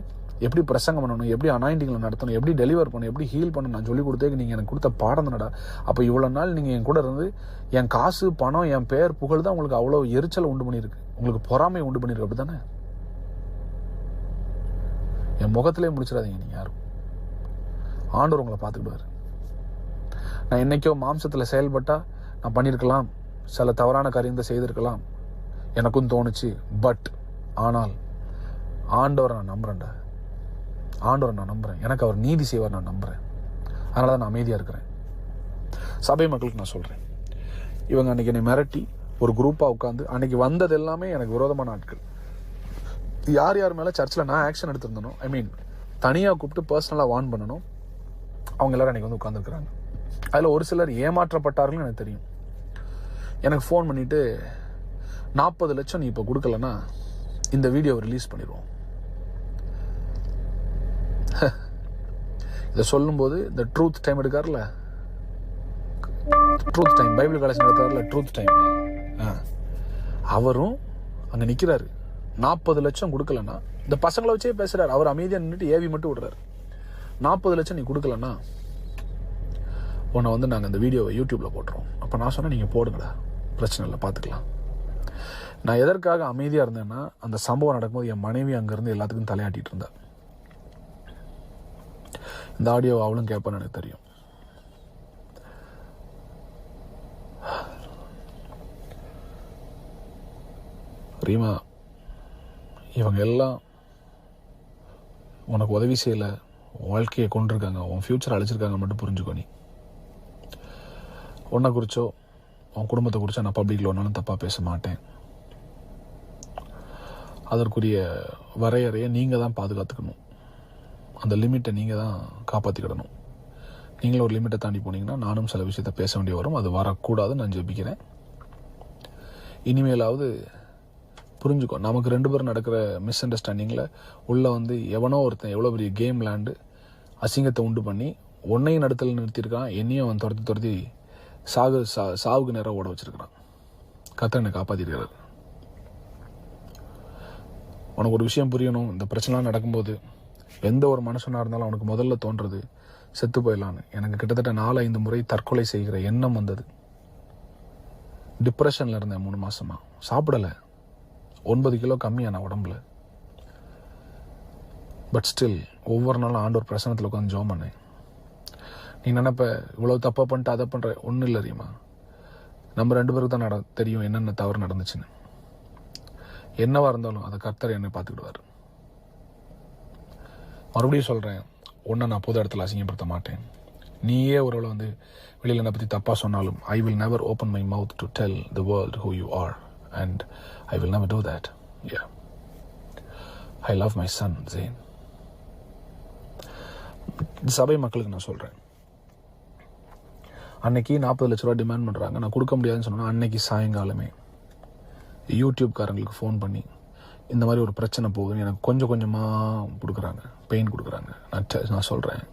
எப்படி பிரசங்கம் பண்ணணும், எப்படி அனாயிண்டிங்கில் நடத்தணும், எப்படி டெலிவர் பண்ணணும், எப்படி ஹீல் பண்ணணும் நான் சொல்லிக் கொடுத்தே நீங்கள் எனக்கு கொடுத்த பாடம் தானடா. அப்போ இவ்வளோ நாள் நீங்கள் என் கூட இருந்து என் காசு பணம் என் பேர் புகழ் தான் உங்களுக்கு அவ்வளோ எரிச்சலை உண்டு பண்ணியிருக்கு, உங்களுக்கு பொறாமையை உண்டு பண்ணியிருக்கு. அப்படி தானே? என் முகத்திலே முடிச்சிடாதீங்க நீங்கள் யாரும். ஆண்டவர் உங்களை பார்த்துக்கிடுவார். நான் என்னைக்கோ மாம்சத்தில் செயல்பட்டால் நான் பண்ணியிருக்கலாம், சில தவறான காரியத்தை செய்திருக்கலாம், எனக்கும் தோணுச்சு. ஆனால் ஆண்டவரை நான் நம்புறேன்டா, ஆண்டவரை நான் நம்புறேன். எனக்கு அவர் நீதி செய்வார் நான் நம்புறேன். அதனால தான் நான் அமைதியாக இருக்கிறேன். சபை மக்களுக்கு நான் சொல்கிறேன், இவங்க அன்றைக்கி என்னை மிரட்டி ஒரு குரூப்பாக உட்காந்து அன்றைக்கி வந்தது எல்லாமே எனக்கு விரோதமான ஆட்கள். யார் யார் மேலே சர்ச்சில் நான் ஆக்ஷன் எடுத்திருந்தனோ, தனியாக கூப்பிட்டு பர்சனலாக வார்ன் பண்ணணும், அவங்க எல்லோரும் அன்றைக்கி வந்து உட்காந்துருக்குறாங்க. அதில் ஒரு சிலர் ஏமாற்றப்பட்டார்கள்னு எனக்கு தெரியும். எனக்கு ஃபோன் பண்ணிவிட்டு 40 லட்சம் நீ இப்போ கொடுக்கலன்னா இந்த வீடியோவை ரிலீஸ் பண்ணிடுவோம். இதை சொல்லும்போது இந்த ட்ரூத் டைம் எடுக்கார்ல, ட்ரூத் டைம் பைபிள் காலேஜ் நடத்தாருல ட்ரூத் டைம், அவரும் அங்கே நிற்கிறாரு. 40 லட்சம் கொடுக்கலன்னா, இந்த பசங்களை வச்சே பேசுகிறார், அவர் அமைதியாக நின்றுட்டு ஏவி மட்டும் விடுறாரு. 40 லட்சம் நீ கொடுக்கலன்னா உன்னை வந்து நாங்கள் இந்த வீடியோவை யூடியூப்பில் போட்டுருவோம். அப்போ நான் சொன்னேன், நீங்கள் போடுங்கடா, பிரச்சனை இல்லை, பார்த்துக்கலாம். நான் எதற்காக அமைதியாக இருந்தேன்னா, அந்த சம்பவம் நடக்கும்போது என் மனைவி அங்கேருந்து எல்லாத்துக்கும் தலையாட்டிகிட்டு இருந்தா. இந்த ஆடியோ அவளும் கேட்பான்னு எனக்கு தெரியும். ரீமா, இவங்க எல்லாம் உனக்கு உதவி செய்யலை, வாழ்க்கையை கொண்டிருக்காங்க, உன் ஃப்யூச்சர் அழிச்சிருக்காங்க மட்டும் புரிஞ்சுக்கோ. நீ உன்னை குறிச்சோ உன் குடும்பத்தை குறிச்சோ நான் பப்ளிக்கில் ஒன்றாலும் தப்பாக பேச மாட்டேன். அதற்குரிய வரையறையை நீங்கள் தான் பாதுகாத்துக்கணும். அந்த லிமிட்டை நீங்கள் தான் காப்பாற்றிக்கிடணும். நீங்களும் ஒரு லிமிட்டை தாண்டி போனீங்கன்னா நானும் சில விஷயத்தை பேச வேண்டிய வரும். அது வரக்கூடாதுன்னு நான் ஜெபிக்கிறேன். இனிமேலாவது புரிஞ்சுக்கோ, நமக்கு 2 பேரும் நடக்கிற மிஸ் அண்டர்ஸ்டாண்டிங்கில் உள்ளே வந்து எவனோ ஒருத்தன் எவ்வளோ பெரிய கேம் விளையாண்டு அசிங்கத்தை உண்டு பண்ணி உன்னையும் நடத்தல நிறுத்தியிருக்கான், என்னையும் அவன் துரத்தி சாவுக்கு நேரம் ஓட வச்சிருக்கிறான். கர்த்தர் என்னை காப்பாற்றிருக்கிறார். உனக்கு ஒரு விஷயம் புரியணும், இந்த பிரச்சனைலாம் நடக்கும்போது எந்த ஒரு மனுஷனாக இருந்தாலும் அவனுக்கு முதல்ல தோன்றது செத்து போயிடலான்னு. எனக்கு கிட்டத்தட்ட 4-5 முறை தற்கொலை செய்கிற எண்ணம் வந்தது. டிப்ரெஷனில் இருந்தேன் 3 மாதமாக, சாப்பிடலை, 9 கிலோ கம்மியான உடம்புல. பட் ஸ்டில் ஒவ்வொரு நாளும் ஆண்டவர் பிரசனத்தில் உட்காந்து ஜெபம் பண்ணேன். நீ நினைப்ப இவ்வளோ தப்பாக பண்ணிட்டு அதை பண்ணுற, ஒன்றும் இல்லை அறியுமா, நம்ம 2 பேருக்கு தான் தெரியும் என்னென்ன தவறு நடந்துச்சுன்னு. என்னவா இருந்தாலும் அதை கர்த்தர் என்னை பார்த்துக்கிடுவார். மறுபடியும் சொல்கிறேன், ஒன்றை நான் பொது இடத்துல அசிங்கப்படுத்த மாட்டேன். நீயே ஒருவேளை வந்து வெளியில் என்னை பற்றி தப்பாக சொன்னாலும் I will never open my mouth to tell the world who you are, and I will never do that. Yeah, I love my son Zain. சபை மக்களுக்கு நான் சொல்கிறேன், அன்னைக்கு 40 லட்ச ரூபா டிமாண்ட் பண்ணுறாங்க, நான் கொடுக்க முடியாதுன்னு சொன்னேன்னா அன்னைக்கு சாயங்காலமே யூடியூப்காரங்களுக்கு ஃபோன் பண்ணி இந்த மாதிரி ஒரு பிரச்சனை போகுதுன்னு எனக்கு கொஞ்சம் கொஞ்சமாக கொடுக்குறாங்க, பெயின் கொடுக்குறாங்க. நான் சொல்கிறேன்,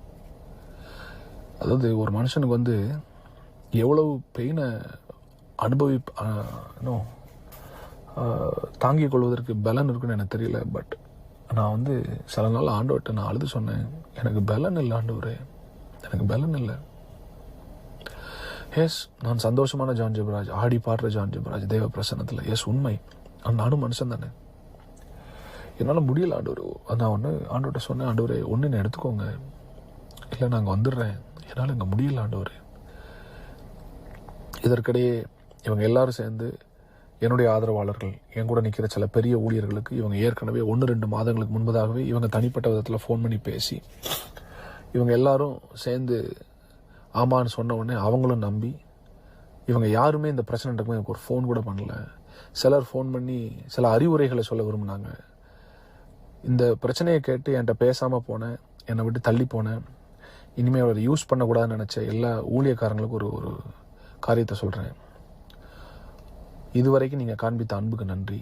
அதாவது ஒரு மனுஷனுக்கு வந்து எவ்வளவு பெயினை தாங்கிக் கொள்வதற்கு பலன் இருக்குன்னு எனக்கு தெரியல. பட் நான் வந்து சில நாள் ஆண்டவர்கிட்ட நான் அழுது சொன்னேன், எனக்கு பலன் இல்லை ஆண்டவரே, எனக்கு பலன் இல்லை. எஸ், நான் சந்தோஷமான ஜான் ஜெபராஜ், ஆடி பாடுற ஜான் ஜெபராஜ் தேவ பிரசன்னத்தில். எஸ், உண்மை. நானும் மனுஷன் தானே, என்னால் முடியல ஆண்டவர். நான் ஒன்று ஆண்டவர்கிட்ட சொன்னேன், ஆண்டவரே ஒன்று என்ன எடுத்துக்கோங்க, இல்லை நாங்கள் வந்துடுறேன், என்னால் இங்கே முடியல ஆண்டவர். இதற்கிடையே இவங்க எல்லாரும் சேர்ந்து என்னுடைய ஆதரவாளர்கள், என் கூட நிற்கிற சில பெரிய ஊழியர்களுக்கு இவங்க ஏற்கனவே 1-2 மாதங்களுக்கு முன்பதாகவே இவங்க தனிப்பட்ட விதத்தில் ஃபோன் பண்ணி பேசி, இவங்க எல்லாரும் சேர்ந்து ஆமான்னு சொன்ன உடனே அவங்களும் நம்பி, இவங்க யாருமே இந்த பிரச்சனை நடக்கும்போது எனக்கு ஒரு ஃபோன் கூட பண்ணல. சிலர் ஃபோன் பண்ணி சில அறிவுரைகளை சொல்ல விரும்பினாங்க. இந்த பிரச்சனையை கேட்டு என்கிட்ட பேசாமல் போனேன், என்னை விட்டு தள்ளி போனேன், இனிமேல் அவர் யூஸ் பண்ணக்கூடாதுன்னு நினச்ச எல்லா ஊழியக்காரங்களுக்கும் ஒரு காரியத்தை சொல்கிறேன். இதுவரைக்கும் நீங்கள் காண்பித்த அன்புக்கு நன்றி.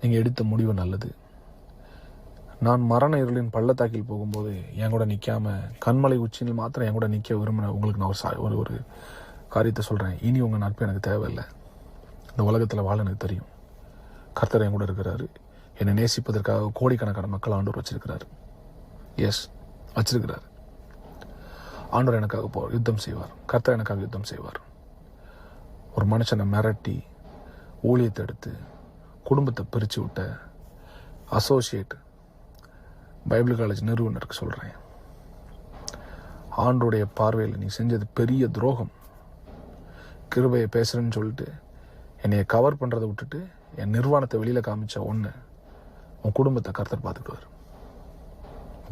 நீங்கள் எடுத்த முடிவு நல்லது. நான் மரண இருளின் பள்ளத்தாக்கில் போகும்போது என் கூட நிற்காம கண்மலை உச்சியில் மாத்திரம் என் கூட நிற்க விரும்பின உங்களுக்கு நான் ஒரு காரியத்தை சொல்கிறேன். இனி உங்கள் நட்பு எனக்கு தேவையில்லை. இந்த உலகத்தில் வாழ எனக்கு தெரியும். கர்த்தர் என் கூட இருக்கிறாரு. என்னை நேசிப்பதற்காக கோடிக்கணக்கான மக்கள் ஆண்டவர் வச்சிருக்கிறாரு. எஸ், வச்சிருக்கிறாரு. ஆண்டவர் எனக்காக யுத்தம் செய்வார். கர்த்தர் எனக்காக யுத்தம் செய்வார். ஒரு மனுஷனை மிரட்டி ஊழியத்தை எடுத்து குடும்பத்தை பிரித்து விட்ட அசோசியேட் பைபிள் காலேஜ் நிறுவனருக்கு சொல்கிறேன், ஆண்டோடைய பார்வையில் நீ செஞ்சது பெரிய துரோகம். கிருபையை பேசுகிறேன்னு சொல்லிட்டு என்னைய கவர் பண்ணுறதை விட்டுட்டு என் நிர்வாணத்தை வெளியில் காமிச்ச ஒன்று உன் குடும்பத்தை கர்த்தர் பார்த்துக்குவார்.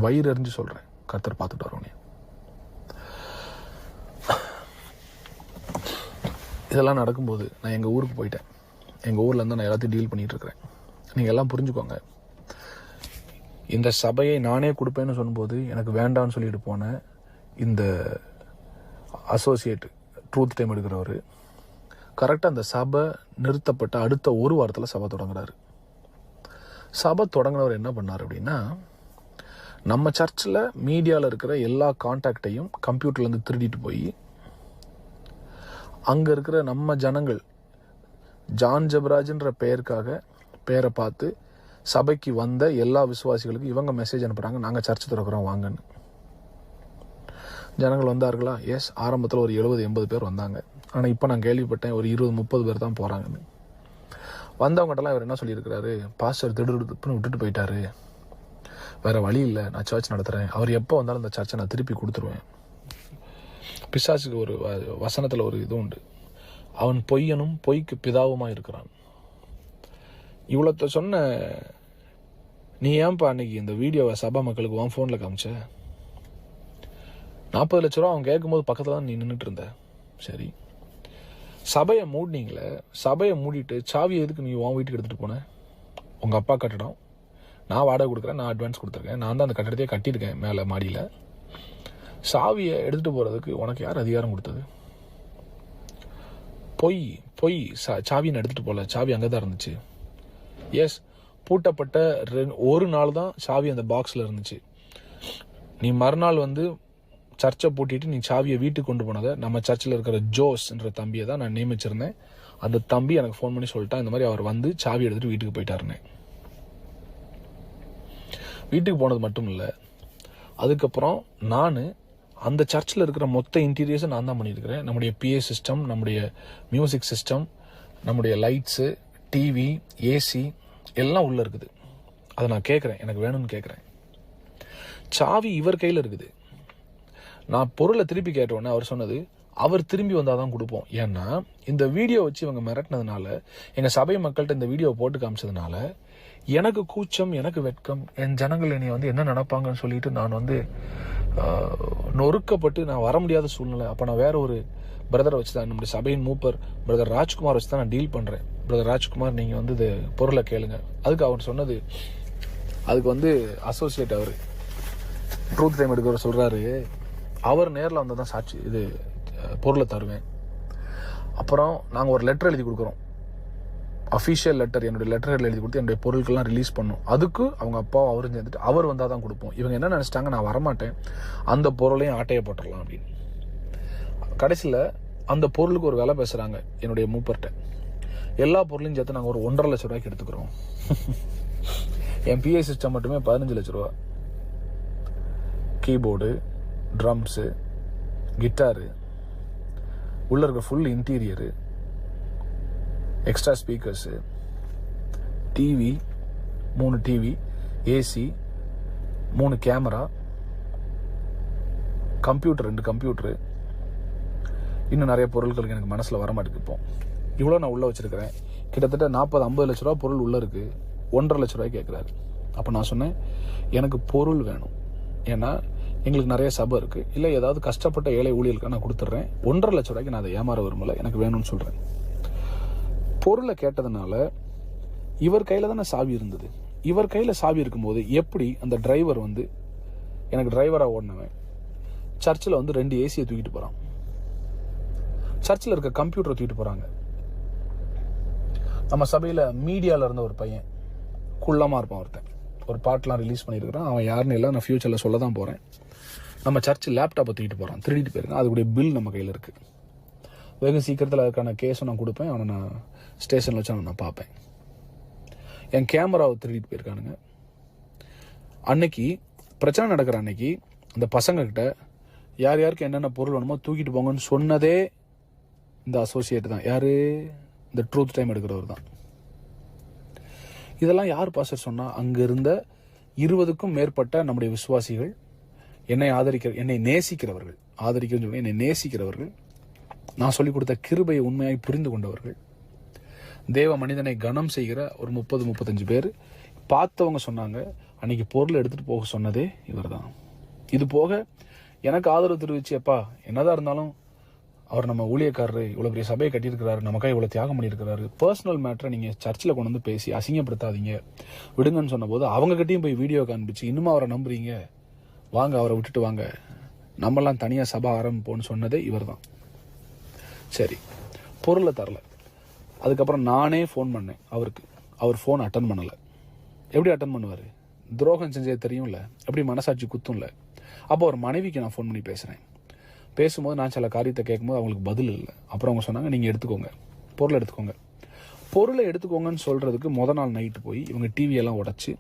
வயிறு எறிஞ்சு சொல்கிறேன், கர்த்தர் பார்த்துட்டு வரவனே. இதெல்லாம் நடக்கும்போது நான் எங்கள் ஊருக்கு போயிட்டேன். எங்கள் ஊரில் இருந்து நான் எல்லாத்தையும் டீல் பண்ணிகிட்டு இருக்கிறேன். நீங்கள் எல்லாம் புரிஞ்சுக்கோங்க. இந்த சபையை நானே கொடுப்பேன்னு சொல்லும்போது எனக்கு வேண்டான்னு சொல்லிட்டு போனேன் இந்த அசோசியேட் ட்ரூத் டைம் எடுக்கிறவர் கரெக்டாக அந்த சபை நிறுத்தப்பட்ட அடுத்த ஒரு வாரத்தில் சபை தொடங்குறாரு. சபை தொடங்கினவர் என்ன பண்ணார் அப்படின்னா, நம்ம சர்ச்சில் மீடியாவில் இருக்கிற எல்லா கான்டாக்டையும் கம்ப்யூட்டர்லேருந்து திருடிட்டு போய் அங்கே இருக்கிற நம்ம ஜனங்கள் ஜான் ஜெபராஜ்ன்ற பேரை பார்த்து சபைக்கு வந்த எல்லா விசுவாசிகளுக்கும் இவங்க மெசேஜ் அனுப்புகிறாங்க, நாங்கள் சர்ச் திறக்கிறோம் வாங்கன்னு. ஜனங்கள் வந்தார்களா? எஸ், ஆரம்பத்தில் ஒரு 70-80 பேர் வந்தாங்க. ஆனால் இப்போ நான் கேள்விப்பட்டேன் ஒரு 20-30 பேர் தான் போகிறாங்கன்னு. வந்தவங்ககிட்டலாம் இவர் என்ன சொல்லியிருக்கிறாரு, பாஸ்டர் திடுன்னு விட்டுட்டு போயிட்டாரு, வேறு வழி இல்லை, நான் சர்ச் நடத்துகிறேன், அவர் எப்போ வந்தாலும் அந்த சர்ச்சை நான் திருப்பி கொடுத்துருவேன். பிசாசுக்கு ஒரு வசனத்தில் ஒரு இது உண்டு, அவன் பொய்யனும் பொய்க்கு பிதாவுமாக இருக்கிறான். இவ்வளோத்த சொன்ன நீ ஏன்பா அன்னைக்கு இந்த வீடியோவை சபா மக்களுக்கு உன் ஃபோனில் காமிச்ச? 40 லட்ச ரூபா அவன் கேட்கும்போது பக்கத்தில் தான் நீ நின்றுட்டு இருந்த. சரி, சபையை மூடினீங்களே, சபையை மூடிட்டு சாவி எதுக்கு நீ உன் வீட்டுக்கு எடுத்துகிட்டு போன? உங்கள் அப்பா கட்டடம், நான் வாடகை கொடுக்குறேன், நான் அட்வான்ஸ் கொடுத்துருக்கேன், நான் தான் அந்த கட்டடத்தையே கட்டியிருக்கேன் மேலே மாடியில். சாவியை எடுத்துகிட்டு போகிறதுக்கு உனக்கு யார் அதிகாரம் கொடுத்தது? பொய் சாவியை எடுத்துகிட்டு போகல, சாவி அங்கே தான் இருந்துச்சு. எஸ், பூட்டப்பட்ட ஒரு நாள் தான் சாவி அந்த பாக்ஸில் இருந்துச்சு. நீ மறுநாள் வந்து சர்ச்சை பூட்டிட்டு நீ சாவியை வீட்டுக்கு கொண்டு போனதை நம்ம சர்ச்சில் இருக்கிற ஜோஸ்ன்ற தம்பியை தான் நான் நியமிச்சிருந்தேன். அந்த தம்பி எனக்கு ஃபோன் பண்ணி சொல்லிட்டான், இந்த மாதிரி அவர் வந்து சாவி எடுத்துகிட்டு வீட்டுக்கு போயிட்டாருன்னு. வீட்டுக்கு போனது மட்டும் இல்லை, அதுக்கப்புறம் நான் அந்த சர்ச்சில் இருக்கிற மொத்த இன்டீரியர்ஸை நான் தான் பண்ணியிருக்கிறேன். நம்முடைய PA சிஸ்டம், நம்முடைய மியூசிக் சிஸ்டம், நம்முடைய லைட்ஸு, டிவி, ஏசி எல்லாம் உள்ளே இருக்குது. அதை நான் கேட்குறேன், எனக்கு வேணும்னு கேட்குறேன். சாவி இவர் கையில் இருக்குது. நான் பொருளை திருப்பி கேட்டோன்னே அவர் சொன்னது, அவர் திரும்பி வந்தால் தான் கொடுப்போம். ஏன்னா இந்த வீடியோ வச்சு இவங்க மிரட்டினதுனால, எங்கள் சபை மக்கள்கிட்ட இந்த வீடியோவை போட்டு காமிச்சதுனால எனக்கு கூச்சம், எனக்கு வெட்கம், என் ஜனங்கள் என்னை வந்து என்ன நினைப்பாங்கன்னு சொல்லிட்டு நான் வந்து நொறுக்கப்பட்டு நான் வர முடியாத சூழ்நிலை. அப்போ நான் வேற ஒரு பிரதரை வச்சு தான், நம்முடைய சபையின் மூப்பர் பிரதர் ராஜ்குமார் வச்சு தான் நான் டீல் பண்ணுறேன். பிரதர் ராஜ்குமார், நீங்கள் வந்து இது பொருளை கேளுங்க. அதுக்கு அவர் சொன்னது, அதுக்கு வந்து அசோசியேட் அவர் ட்ரூத் டைம் எடுக்கிறவர் சொல்கிறாரு, அவர் நேரில் வந்து தான் சாட்சி இது பொருளை தருவேன். அப்புறம் நாங்கள் ஒரு லெட்டர் எழுதி கொடுக்குறோம், அஃபிஷியல் லெட்டர், என்னுடைய லெட்டர் எழுதி கொடுத்து என்னுடைய பொருட்கள்லாம் ரிலீஸ் பண்ணும். அதுக்கு அவங்க அப்பாவும் அவரும் சேர்ந்துட்டு அவர் வந்தால் தான் கொடுப்போம். இவங்க என்ன நினச்சிட்டாங்க, நான் வரமாட்டேன், அந்த பொருளையும் ஆட்டையை போட்டுடலாம் அப்படின்னு. கடைசியில் அந்த பொருளுக்கு ஒரு விலை பேசுகிறாங்க என்னுடைய மூப்பர்கிட்ட. எல்லா பொருளையும் சேர்த்து நாங்கள் ஒரு 1.5 லட்ச ரூபாய்க்கு எடுத்துக்கிறோம். என் PA சிஸ்டம் மட்டுமே 15 லட்ச ரூபா. கீபோர்டு, ட்ரம்ஸு, கிட்டாரு, உள்ள இருக்க full interior, extra speakers, TV, 3 TV, AC, 3 camera, computer, 2 computer, இன்னும் நிறைய பொருட்களுக்கு எனக்கு மனசில் வர மாட்டேங்குது. இப்போ இவ்வளோ நான் உள்ளே வச்சுருக்கிறேன். கிட்டத்தட்ட 40-50 லட்ச ரூபா பொருள் உள்ளே இருக்குது. 1.5 லட்ச ரூபாய் கேட்குறாரு. அப்போ நான் சொன்னேன், எனக்கு பொருள் வேணும். ஏன்னா எங்களுக்கு நிறைய சபை இருக்குது. இல்லை ஏதாவது கஷ்டப்பட்ட ஏழை ஊழியர்களுக்கு நான் கொடுத்துட்றேன். 1.5 லட்ச ரூபாய்க்கு நான் அதை ஏமாற விரும்பலை, எனக்கு வேணும்னு சொல்கிறேன். பொருளை கேட்டதுனால இவர் கையில் தானே சாவி இருந்தது. இவர் கையில் சாவி இருக்கும்போது எப்படி அந்த டிரைவர் வந்து, எனக்கு டிரைவராக ஓடினவன் சர்ச்சில் வந்து 2 ஏசியை தூக்கிட்டு போகிறான். சர்ச்சில் இருக்க கம்ப்யூட்டரை தூக்கிட்டு போகிறாங்க. நம்ம சபையில் மீடியாவில் இருந்த ஒரு பையன், குள்ளமாக இருப்பான் ஒருத்தன், ஒரு பாட்டெலாம் ரிலீஸ் பண்ணியிருக்கிறான். அவன் யாருன்னு இல்லை, நான் ஃபியூச்சரில் சொல்ல தான் போகிறேன். நம்ம சர்ச்சு லேப்டாப்பை தூக்கிட்டு போகிறான், திருடிட்டு போயிருக்கான். அதுக்குடைய பில் நம்ம கையில் இருக்குது. வெகு சீக்கிரத்தில் அதுக்கான கேஸும் நான் கொடுப்பேன். அவனை நான் ஸ்டேஷனில் வச்சு அவனை நான் பார்ப்பேன். என் கேமராவை திருடிட்டு போயிருக்கானுங்க. அன்னைக்கு பிரச்சனை நடக்கிற அன்னைக்கு அந்த பசங்கக்கிட்ட யார் யாருக்கு என்னென்ன பொருள் வேணுமோ தூக்கிட்டு போங்கன்னு சொன்னதே இந்த அசோசியேட் தான். யார்? இந்த ட்ரூத் டைம் எடுக்கிறவர் தான். இதெல்லாம் யார் பாஸ்டர் சொன்னா? அங்கே இருந்த 20க்கும் மேற்பட்ட நம்முடைய விசுவாசிகள், என்னை நேசிக்கிறவர்கள், என்னை நேசிக்கிறவர்கள், நான் சொல்லிக் கொடுத்த கிருபையை உண்மையாய் புரிந்து கொண்டவர்கள், தேவ மனிதனை கனம் செய்கிற ஒரு 30-35 பேர் பார்த்தவங்க சொன்னாங்க, அன்னைக்கு பொருள் எடுத்துட்டு போக சொன்னதே இவர் தான். இது போக எனக்கு ஆதரவு தெரிவிச்சு, அப்பா என்னதான் இருந்தாலும் அவர் நம்ம ஊழியக்காரரு, இவ்வளோ பெரிய சபையை கட்டியிருக்கிறாரு, நமக்காக இவ்வளோ தியாகம் பண்ணியிருக்கிறாரு, பர்சனல் மேட்டரை நீங்கள் சர்ச்சில் கொண்டு வந்து பேசி அசிங்கப்படுத்தாதீங்க, விடுங்கன்னு சொன்னபோது அவங்ககிட்டையும் போய் வீடியோ காண்பிச்சு, இன்னும் அவரை நம்புறீங்க, வாங்க அவரை விட்டுட்டு வாங்க, நம்மெல்லாம் தனியாக சபை ஆரம்பிப்போன்னு சொன்னதே இவர் தான். சரி, பொருளை தரல. அதுக்கப்புறம் நானே ஃபோன் பண்ணேன் அவருக்கு. அவர் ஃபோன் அட்டன் பண்ணலை. எப்படி அட்டன் பண்ணுவார்? துரோகம் செஞ்சது தெரியும்ல, எப்படி மனசாட்சி குத்தும்ல. அப்போ அவர் மனைவிக்கு நான் ஃபோன் பண்ணி பேசுகிறேன். பேசும்போது நான் சில காரியத்தை கேட்கும்போது அவங்களுக்கு பதில் இல்லை. அப்புறம் அவங்க சொன்னாங்க, நீங்கள் எடுத்துக்கோங்க, பொருளை எடுத்துக்கோங்க. பொருளை எடுத்துக்கோங்கன்னு சொல்கிறதுக்கு முத நாள் நைட்டு போய் இவங்க டிவியெல்லாம் உடச்சி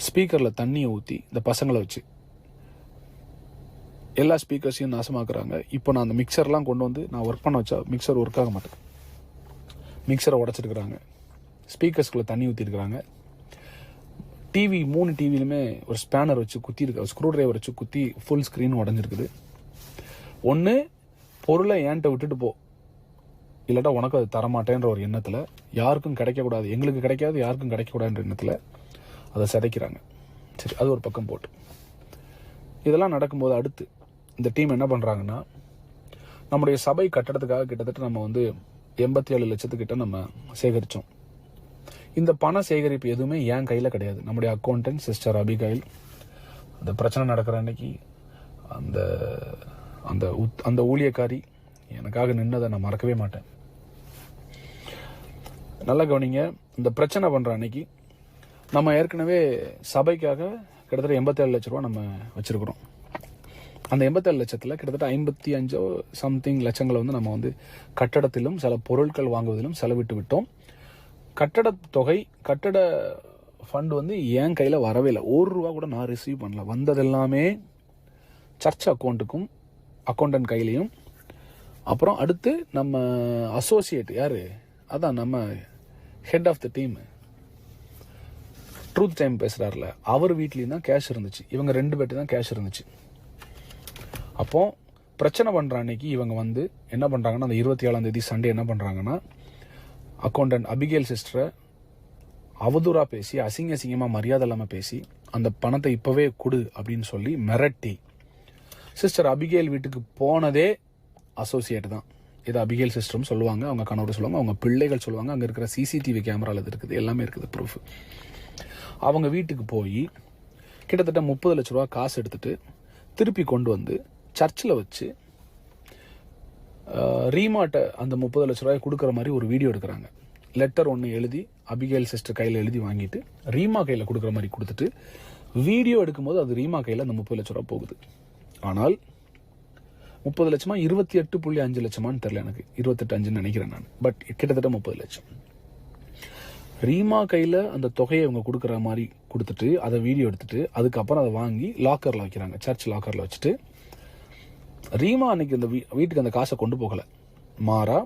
ஸ்பீக்கரில் தண்ணியை ஊற்றி இந்த பசங்களை வச்சு எல்லா ஸ்பீக்கர்ஸையும் நாசமாக்குறாங்க. இப்போ நான் அந்த மிக்சர்லாம் கொண்டு வந்து நான் ஒர்க் பண்ண வச்சா மிக்சர் ஒர்க் ஆக மாட்டேன். மிக்சரை உடச்சிருக்கிறாங்க, ஸ்பீக்கர்ஸ்குள்ளே தண்ணி ஊற்றிருக்கிறாங்க. டிவி 3 டிவிலுமே ஒரு ஸ்பேனர் வச்சு குத்திருக்காங்க, ஸ்க்ரூ டிரைவர் வச்சு குத்தி ஃபுல் ஸ்க்ரீன் உடஞ்சிருக்குது. ஒன்று பொருளை ஏன்ட்ட விட்டுட்டு போ, இல்லாட்டா உனக்கு அது தரமாட்டேன்ற ஒரு எண்ணத்தில், யாருக்கும் கிடைக்கக்கூடாது, எங்களுக்கு கிடைக்காது யாருக்கும் கிடைக்கக்கூடாதுன்ற எண்ணத்தில் அதை சிதைக்கிறாங்க. சரி, அது ஒரு பக்கம் போட்டு இதெல்லாம் நடக்கும்போது அடுத்து இந்த டீம் என்ன பண்ணுறாங்கன்னா, நம்முடைய சபை கட்டடத்துக்காக கிட்டத்தட்ட நம்ம வந்து 87 லட்சத்துக்கிட்ட நம்ம சேகரித்தோம். இந்த பண சேகரிப்பு எதுவுமே என் கையில் கிடையாது. நம்முடைய அக்கௌண்டன்ட் சிஸ்டர் அபிகாயில் அந்த பிரச்சனை நடக்கிற அன்னைக்கு அந்த அந்த அந்த ஊழியக்காரி எனக்காக நின்னதை நான் மறக்கவே மாட்டேன். நல்லா கவனிங்க, இந்த பிரச்சனை பண்ணுற அன்னைக்கு நம்ம ஏற்கனவே சபைக்காக கிட்டத்தட்ட 87 லட்ச ரூபா நம்ம வச்சுருக்கிறோம். அந்த 87 லட்சத்தில் கிட்டத்தட்ட 55 சம்திங் லட்சங்களை வந்து நம்ம வந்து கட்டடத்திலும் சில பொருட்கள் வாங்குவதிலும் செலவிட்டு விட்டோம். கட்டட தொகை, கட்டட ஃபண்ட் வந்து என் கையில் வரவே இல்லை. ₹1 கூட நான் ரிசீவ் பண்ணல. வந்ததெல்லாமே சர்ச் அக்கௌண்ட்டுக்கும் அக்கௌண்டன்ட் கையிலையும். அப்புறம் அடுத்து நம்ம அசோசியேட் யார், அதான் நம்ம head of the team Truth Time பேசுகிறார்ல, அவர் வீட்லேயும் தான் கேஷ் இருந்துச்சு. இவங்க 2 பேர்ட்டு தான் கேஷ் இருந்துச்சு. அப்போ பிரச்சனை பண்ணுற அன்னைக்கு இவங்க வந்து என்ன பண்ணுறாங்கன்னா, அந்த 27ஆம் தேதி சண்டே என்ன பண்ணுறாங்கன்னா, அக்கௌண்டன்ட் அபிகேல் சிஸ்டரை அவதூறாக பேசி, அசிங்கமாக மரியாதை இல்லாமல் பேசி, அந்த பணத்தை இப்போவே கொடு அப்படின்னு சொல்லி மிரட்டி, சிஸ்டர் அபிகேல் வீட்டுக்கு போனதே அசோசியேட் தான். இது அபிகேல் சிஸ்டரும் சொல்லுவாங்க, அவங்க கணவர் சொல்லுவாங்க, அவங்க பிள்ளைகள் சொல்லுவாங்க, அங்கே இருக்கிற CCTV கேமராவில் இது இருக்குது, எல்லாமே இருக்குது ப்ரூஃப். அவங்க வீட்டுக்கு போய் கிட்டத்தட்ட 30 லட்ச ரூபா காசு எடுத்துட்டு திருப்பி கொண்டு வந்து சர்ச்சில் வச்சு ரீமாட்ட அந்த 30 லட்ச ரூபாய் கொடுக்குற மாதிரி ஒரு வீடியோ எடுக்கிறாங்க. லெட்டர் ஒன்று எழுதி அபிகேல் சிஸ்டர் கையில் எழுதி வாங்கிட்டு ரீமா கையில் கொடுக்குற மாதிரி கொடுத்துட்டு வீடியோ எடுக்கும்போது அது ரீமா கையில் அந்த 30 லட்ச ரூபா போகுது. ஆனால் 30 லட்சமா 28.5 லட்சமான்னு தெரியல, எனக்கு 28.5 நினைக்கிறேன் நான், பட் கிட்டத்தட்ட 30 லட்சம். ரீமா கையில் அந்த தொகையை இவங்க கொடுக்குற மாதிரி கொடுத்துட்டு அதை வீடியோ எடுத்துட்டு அதுக்கப்புறம் அதை வாங்கி லாக்கரில் வைக்கிறாங்க, சர்ச் லாக்கரில் வச்சுட்டு. ரீமா அன்னைக்கு இந்த வீட்டுக்கு அந்த காசை கொண்டு போகலை, மாறா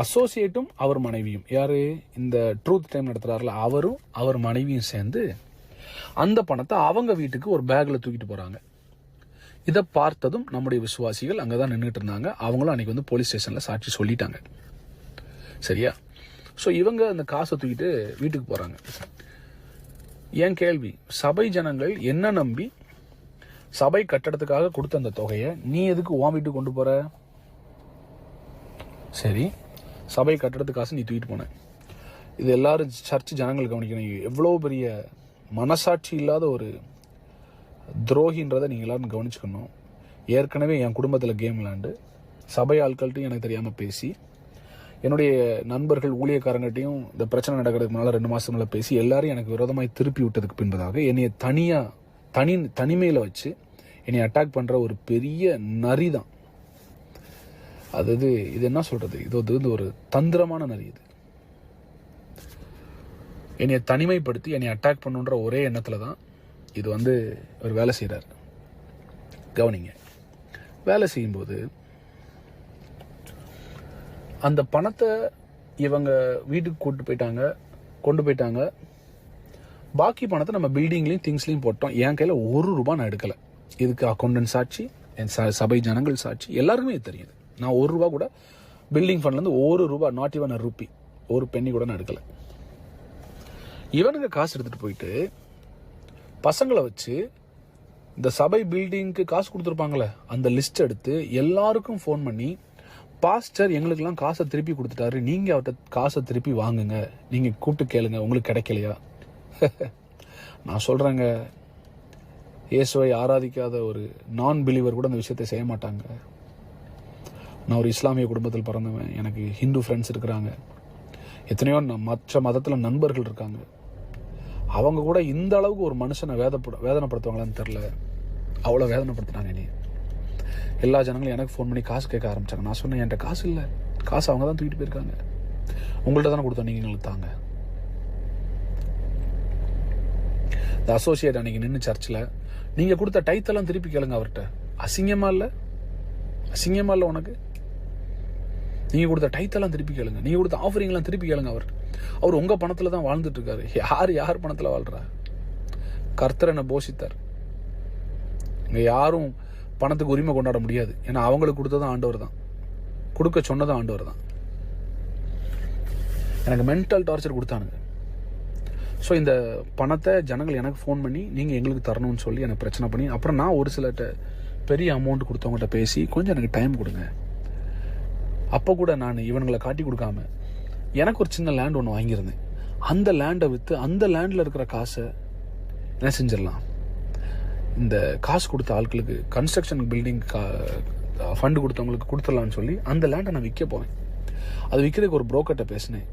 அசோசியேட்டும் அவர் மனைவியும், யாரு இந்த ட்ரூத் டைம் நடத்துறாருல அவரும் அவர் மனைவியும் சேர்ந்து அந்த பணத்தை அவங்க வீட்டுக்கு ஒரு பேக்ல தூக்கிட்டு போறாங்க. இதை பார்த்ததும் நம்முடைய விசுவாசிகள் அங்கதான் நின்றுட்டு இருந்தாங்க. அவங்களும் அன்னைக்கு வந்து போலீஸ் ஸ்டேஷன்ல சாட்சி சொல்லிட்டாங்க. சரியா? ஸோ இவங்க அந்த காசை தூக்கிட்டு வீட்டுக்கு போறாங்க. என் கேள்வி, சபை ஜனங்கள் என்ன நம்பி சபை கட்டடத்துக்காக கொடுத்த அந்த தொகையை நீ எதுக்கு உன் வீட்டுக்கு கொண்டு போற? சரி, சபை கட்டடத்து காசு நீ தூக்கிட்டு போன. இது எல்லாரும் சர்ச் ஜனங்கள் கவனிக்கணும். எவ்வளோ பெரிய மனசாட்சி இல்லாத ஒரு துரோகின்றதை நீங்கள் எல்லாரும் கவனிச்சுக்கணும். ஏற்கனவே என் குடும்பத்தில் கேம் விளாண்டு சபை ஆட்கள்கிட்டையும் எனக்கு தெரியாமல் பேசி, என்னுடைய நண்பர்கள் ஊழியக்காரங்கள்ட்டையும் இந்த பிரச்சனை நடக்கிறதுக்கு முன்னால் 2 மாதங்களில் பேசி எல்லாரையும் எனக்கு விரோதமாய் திருப்பி விட்டதுக்கு பின்பதாக என்னைய தனிமையில் வச்சு என்னை அட்டாக் பண்ணுற ஒரு பெரிய நரி தான். அதாவது இது என்ன சொல்கிறது, இது வந்து ஒரு தந்திரமான நரி. இது என்னை தனிமைப்படுத்தி என்னை அட்டாக் பண்ணுன்ற ஒரே எண்ணத்தில் தான் இது வந்து ஒரு வேலை செய்கிறார். கவனிங்க, வேலை செய்யும்போது அந்த பணத்தை இவங்க வீட்டுக்கு கொண்டு போயிட்டாங்க. பாக்கி பணத்தை நம்ம பில்டிங்லையும் திங்ஸ்லையும் போட்டோம். என் கையில் ₹1 நான் எடுக்கலை. இதுக்கு அக்கௌண்டன்ட் சாட்சி, என் சபை ஜனங்கள் சாட்சி, எல்லாருக்குமே தெரியுது. நான் ₹1 கூட பில்டிங் ஃபண்ட்லேருந்து ₹1, நாட் ஈவன் ₹1, ஒரு பென்னி கூட நான் எடுக்கலை. இவனுங்க காசு எடுத்துகிட்டு போயிட்டு பசங்களை வச்சு இந்த சபை பில்டிங்க்கு காசு கொடுத்துருப்பாங்களே அந்த லிஸ்ட் எடுத்து எல்லாருக்கும் ஃபோன் பண்ணி, பாஸ்டர் எங்களுக்கெல்லாம் காசை திருப்பி கொடுத்துட்டாரு, நீங்கள் அவர்கிட்ட காசை திருப்பி வாங்குங்க, நீங்கள் கூப்பிட்டு கேளுங்க, உங்களுக்கு கிடைக்கலையா? நான் சொல்கிறேங்க, இயேசுவை ஆராதிக்காத ஒரு நான் பிலீவர் கூட அந்த விஷயத்தை செய்ய மாட்டாங்க. நான் ஒரு இஸ்லாமிய குடும்பத்தில் பிறந்தவன், எனக்கு ஹிந்து ஃப்ரெண்ட்ஸ் இருக்கிறாங்க, எத்தனையோ மற்ற மதத்தில் நண்பர்கள் இருக்காங்க. அவங்க கூட இந்த அளவுக்கு ஒரு மனுஷனை வேதனைப்படுத்துவாங்களான்னு தெரில, அவ்வளோ வேதனைப்படுத்துனாங்க. நீ எல்லா ஜனங்களும் எனக்கு ஃபோன் பண்ணி காசு கேட்க ஆரம்பிச்சாங்க. நான் சொன்னேன், என்கிட்ட காசு இல்லை, காசு அவங்க தான் தூக்கிட்டு போயிருக்காங்க, உங்கள்கிட்ட தானே கொடுத்தோம், நீங்கள் எங்களுக்கு தாங்க. இந்த அசோசியேட் அன்னைக்கு நின்று சர்ச்சில் நீங்கள் கொடுத்த டைத்தெல்லாம் திருப்பி கேளுங்க அவர்கிட்ட. அசிங்கமா இல்லை? அசிங்கமா இல்லை உனக்கு? நீங்கள் கொடுத்த டைத்தெல்லாம் திருப்பி கேளுங்க, நீங்கள் கொடுத்த ஆஃபரிங்லாம் திருப்பி கேளுங்க அவர். அவர் உங்கள் பணத்தில் தான் வாழ்ந்துட்டு இருக்காரு. யார் பணத்தில் வாழ்றா? கர்த்தர் என்னை போஷித்தார். இங்கே யாரும் பணத்துக்கு உரிமை கொண்டாட முடியாது. ஏன்னா அவங்களுக்கு கொடுத்ததும் ஆண்டவர் தான், கொடுக்க சொன்னதும் ஆண்டவர் தான். எனக்கு மென்டல் டார்ச்சர் கொடுத்தானுங்க. ஸோ இந்த பணத்தை ஜனங்கள் எனக்கு ஃபோன் பண்ணி நீங்கள் எங்களுக்கு தரணும்னு சொல்லி எனக்கு பிரச்சனை பண்ணி, அப்புறம் நான் ஒரு சிலர்கிட்ட பெரிய அமௌண்ட் கொடுத்தவங்கள்ட்ட பேசி கொஞ்சம் எனக்கு டைம் கொடுங்க. அப்போ கூட நான் இவனுங்களை காட்டி கொடுக்காம எனக்கு ஒரு சின்ன லேண்ட் ஒன்று வாங்கியிருந்தேன். அந்த லேண்டை விற்று அந்த லேண்டில் இருக்கிற காசை என்ன செஞ்சிடலாம், இந்த காசு கொடுத்த ஆட்களுக்கு கன்ஸ்ட்ரக்ஷன் பில்டிங் ஃபண்டு கொடுத்தவங்களுக்கு கொடுத்துடலான்னு சொல்லி அந்த லேண்டை நான் விற்க போனேன். அது விற்கிறதுக்கு ஒரு புரோக்கர்கிட்ட பேசினேன்.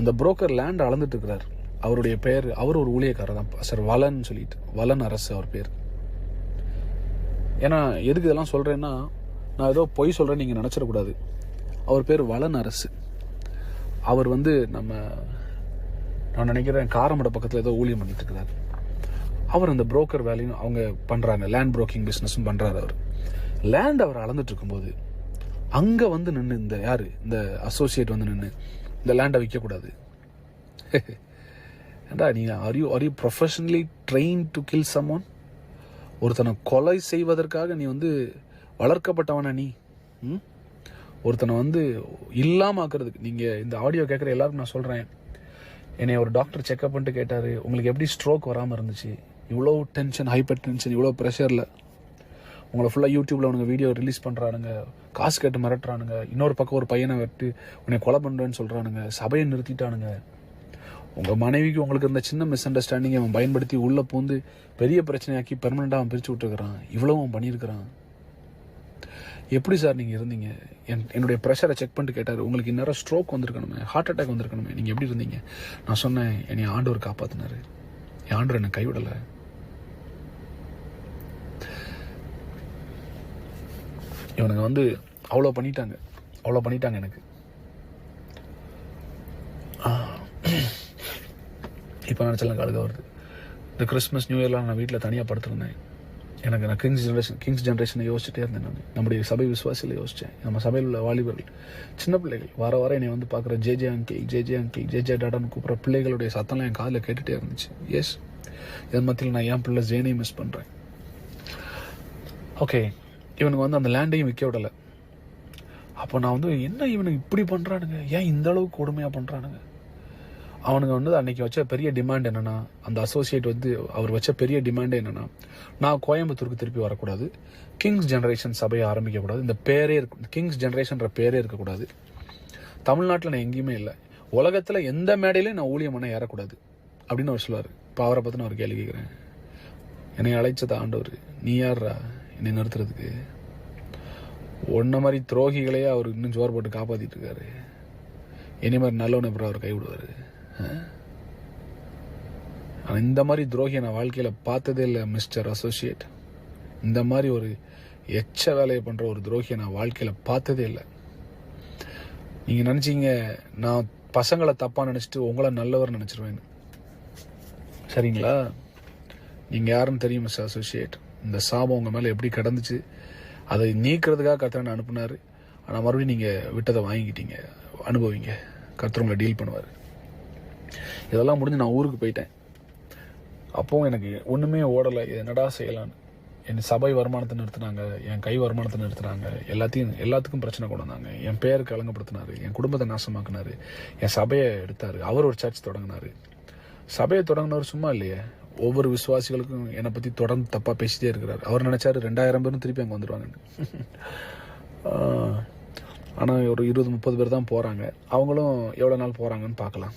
அந்த புரோக்கர் லேண்ட் அளந்துட்டு இருக்கிறார். அவருடைய பேர், அவர் ஒரு ஊழியக்காரர் தான், சார் வலன் சொல்லிட்டு, வலன் அரசு அவர் பேர். ஏன்னா எதுக்கு இதெல்லாம் சொல்கிறேன்னா, நான் ஏதோ பொய் சொல்கிறேன்னு நீங்கள் நினச்சிடக்கூடாது. அவர் பேர் வலன் அரசு. அவர் வந்து நான் நினைக்கிறேன் காரமட பக்கத்தில் ஏதோ ஊழியம் பண்ணிட்டு இருக்கிறார். அவர் அந்த புரோக்கர் வேலையும் அவங்க பண்ணுறாங்க, லேண்ட் புரோக்கிங் பிஸ்னஸும் பண்ணுறாரு. அவர் லேண்ட் அவர் அளந்துட்டு இருக்கும்போது அங்கே வந்து நின்று இந்த அசோசியேட் வந்து நின்று இந்த லேண்டை விற்கக்கூடாது. ஏண்டா நீ are you professionally train to kill someone? ஒருத்தனை கொலை செய்வதற்காக நீ வந்து வளர்க்கப்பட்டவனா நீ? ஒருத்தனை வந்து இல்லாமல் ஆக்குறதுக்கு. நீங்கள் இந்த ஆடியோ கேட்குற எல்லாருக்கும் நான் சொல்கிறேன், என்னை ஒரு டாக்டர் செக்அப் பண்ணிட்டு கேட்டார், உங்களுக்கு எப்படி ஸ்ட்ரோக் வராமல் இருந்துச்சு? இவ்வளோ டென்ஷன், ஹைப்பர் டென்ஷன், இவ்வளோ ப்ரெஷரில் உங்களை ஃபுல்லாக யூடியூப்பில் உனக்கு வீடியோ ரிலீஸ் பண்ணுறானுங்க, காசு கேட்டு மிரட்டுறானுங்க, இன்னொரு பக்கம் ஒரு பையனை வெட்டு உன்னை கொலை பண்ணுறேன்னு சொல்கிறானுங்க, சபையை நிறுத்திட்டானுங்க, உங்கள் மனைவிக்கு உங்களுக்கு இருந்த சின்ன மிஸ் அண்டர்ஸ்டாண்டிங் அவன் பயன்படுத்தி உள்ளே பூந்து பெரிய பிரச்சனையாக்கி பெர்மனெண்ட்டாக அவன் பிரித்து விட்டுருக்கிறான், இவ்வளவும் அவன் பண்ணியிருக்கிறான். எப்படி சார் நீங்கள் இருந்தீங்க? என்னுடைய ப்ரெஷரை செக் பண்ணிட்டு கேட்டார், உங்களுக்கு இந்நேரம் ஸ்ட்ரோக் வந்திருக்கணுமே, ஹார்ட் அட்டாக் வந்திருக்கணுமே, நீங்கள் எப்படி இருந்தீங்க? நான் சொன்னேன், என்னை ஆண்டவர் காப்பாற்றினார், என் ஆண்டவர் என்னை கைவிடலை. இவனுங்க வந்து அவ்வளோ பண்ணிட்டாங்க எனக்கு. இப்போ நினச்சலாம் கழுக வருது. இந்த கிறிஸ்மஸ் நியூ இயர்லாம் நான் வீட்டில் தனியாக படுத்திருந்தேன். நான் கிங்ஸ் ஜென்ரேஷனை யோசிச்சுட்டே இருந்தேன். நான் நம்முடைய சபை விசுவாசியில் யோசித்தேன். நம்ம சபையில் உள்ள வாலிபர்கள், சின்ன பிள்ளைகள் வார என்னை வந்து பார்க்குற ஜேஜே அங்கிள் ஜேஜே டாடான்னு கூப்பிட்ற பிள்ளைகளுடைய சத்தம்லாம் என் காதில் கேட்டுகிட்டே இருந்துச்சு. எஸ், இதன் மத்தியில் நான் என் பிள்ளை ஜேனையும் மிஸ் பண்ணுறேன். ஓகே, இவனுக்கு வந்து அந்த லேண்டையும் விற்க விடலை. அப்போ நான் வந்து என்ன இவனுக்கு இப்படி பண்ணுறானுங்க, ஏன் இந்த அளவுக்கு கொடுமையாக பண்ணுறானுங்க? அவனுங்க வந்து அன்னைக்கு வச்ச பெரிய டிமாண்ட் என்னன்னா, அந்த அசோசியேட் வந்து அவர் வச்ச பெரிய டிமாண்டே என்னன்னா, நான் கோயம்புத்தூருக்கு திருப்பி வரக்கூடாது, கிங்ஸ் ஜெனரேஷன் சபையை ஆரம்பிக்கக்கூடாது, இந்த பேரே இருக்கு, கிங்ஸ் ஜெனரேஷன்ற பேரே இருக்கக்கூடாது, தமிழ்நாட்டில் நான் எங்கேயுமே இல்லை, உலகத்தில் எந்த மேடையிலையும் நான் ஊழியம் பண்ண ஏறக்கூடாது அப்படின்னு அவர் சொல்லுவார். இப்போ அவரை பற்றி நான் ஒரு கேள்வி கேட்குறேன். என்னை அழைச்சத ஆண்டவர், நீ யார்ரா என்னை நிறுத்துறதுக்கு? ஒன்ன மாதிரி துரோகிகளையே அவர் இன்னும் ஜோர் போட்டு காப்பாற்றிட்டு இருக்காரு. இனி மாதிரி நல்லவனை அப்புறம் அவர் கைவிடுவார். ஆனால் இந்த மாதிரி துரோகியை நான் வாழ்க்கையில் பார்த்ததே இல்லை மிஸ்டர் அசோசியேட். இந்த மாதிரி ஒரு எச்ச வேலையை பண்ணுற ஒரு துரோகியை நான் வாழ்க்கையில் பார்த்ததே இல்லை. நீங்கள் நினச்சிங்க நான் பசங்களை தப்பாக நினச்சிட்டு உங்களை நல்லவர் நினச்சிருவேன்னு. சரிங்களா? நீங்கள் யாருன்னு தெரியும் மிஸ்டர் அசோசியேட். இந்த சாபம் உங்கள் மேலே எப்படி கிடந்துச்சு, அதை நீக்கிறதுக்காக கர்த்தர் அனுப்புனார். ஆனால் மறுபடியும் நீங்கள் விட்டதை வாங்கிக்கிட்டீங்க. அனுபவிங்க, கர்த்தர் உங்களை டீல் பண்ணுவார். இதெல்லாம் முடிஞ்சு நான் ஊருக்கு போயிட்டேன். அப்போவும் எனக்கு ஒன்றுமே ஓடலை. என்னடா செய்யலான்னு. என் சபை வருமானத்தை நிறுத்தினாங்க, என் கை வருமானத்தை நிறுத்தினாங்க, எல்லாத்துக்கும் பிரச்சனை கொண்டு வந்தாங்க. என் பேருக்கு கலங்கப்படுத்தினாரு, என் குடும்பத்தை நாசமாக்குனாரு, என் சபையை எடுத்தார். அவர் ஒரு சர்ச் தொடங்கினார். சபையை தொடங்கினவர் சும்மா இல்லையே, ஒவ்வொரு விசுவாசிகளுக்கும் என்னை பற்றி தொடர்ந்து தப்பாக பேசிட்டே இருக்கிறார். அவர் நினைச்சாரு 2000 பேரும் திருப்பி அங்கே வந்துடுவாங்கன்னு. ஆனால் ஒரு 20-30 பேர் தான் போகிறாங்க. அவங்களும் எவ்வளோ நாள் போகிறாங்கன்னு பார்க்கலாம்.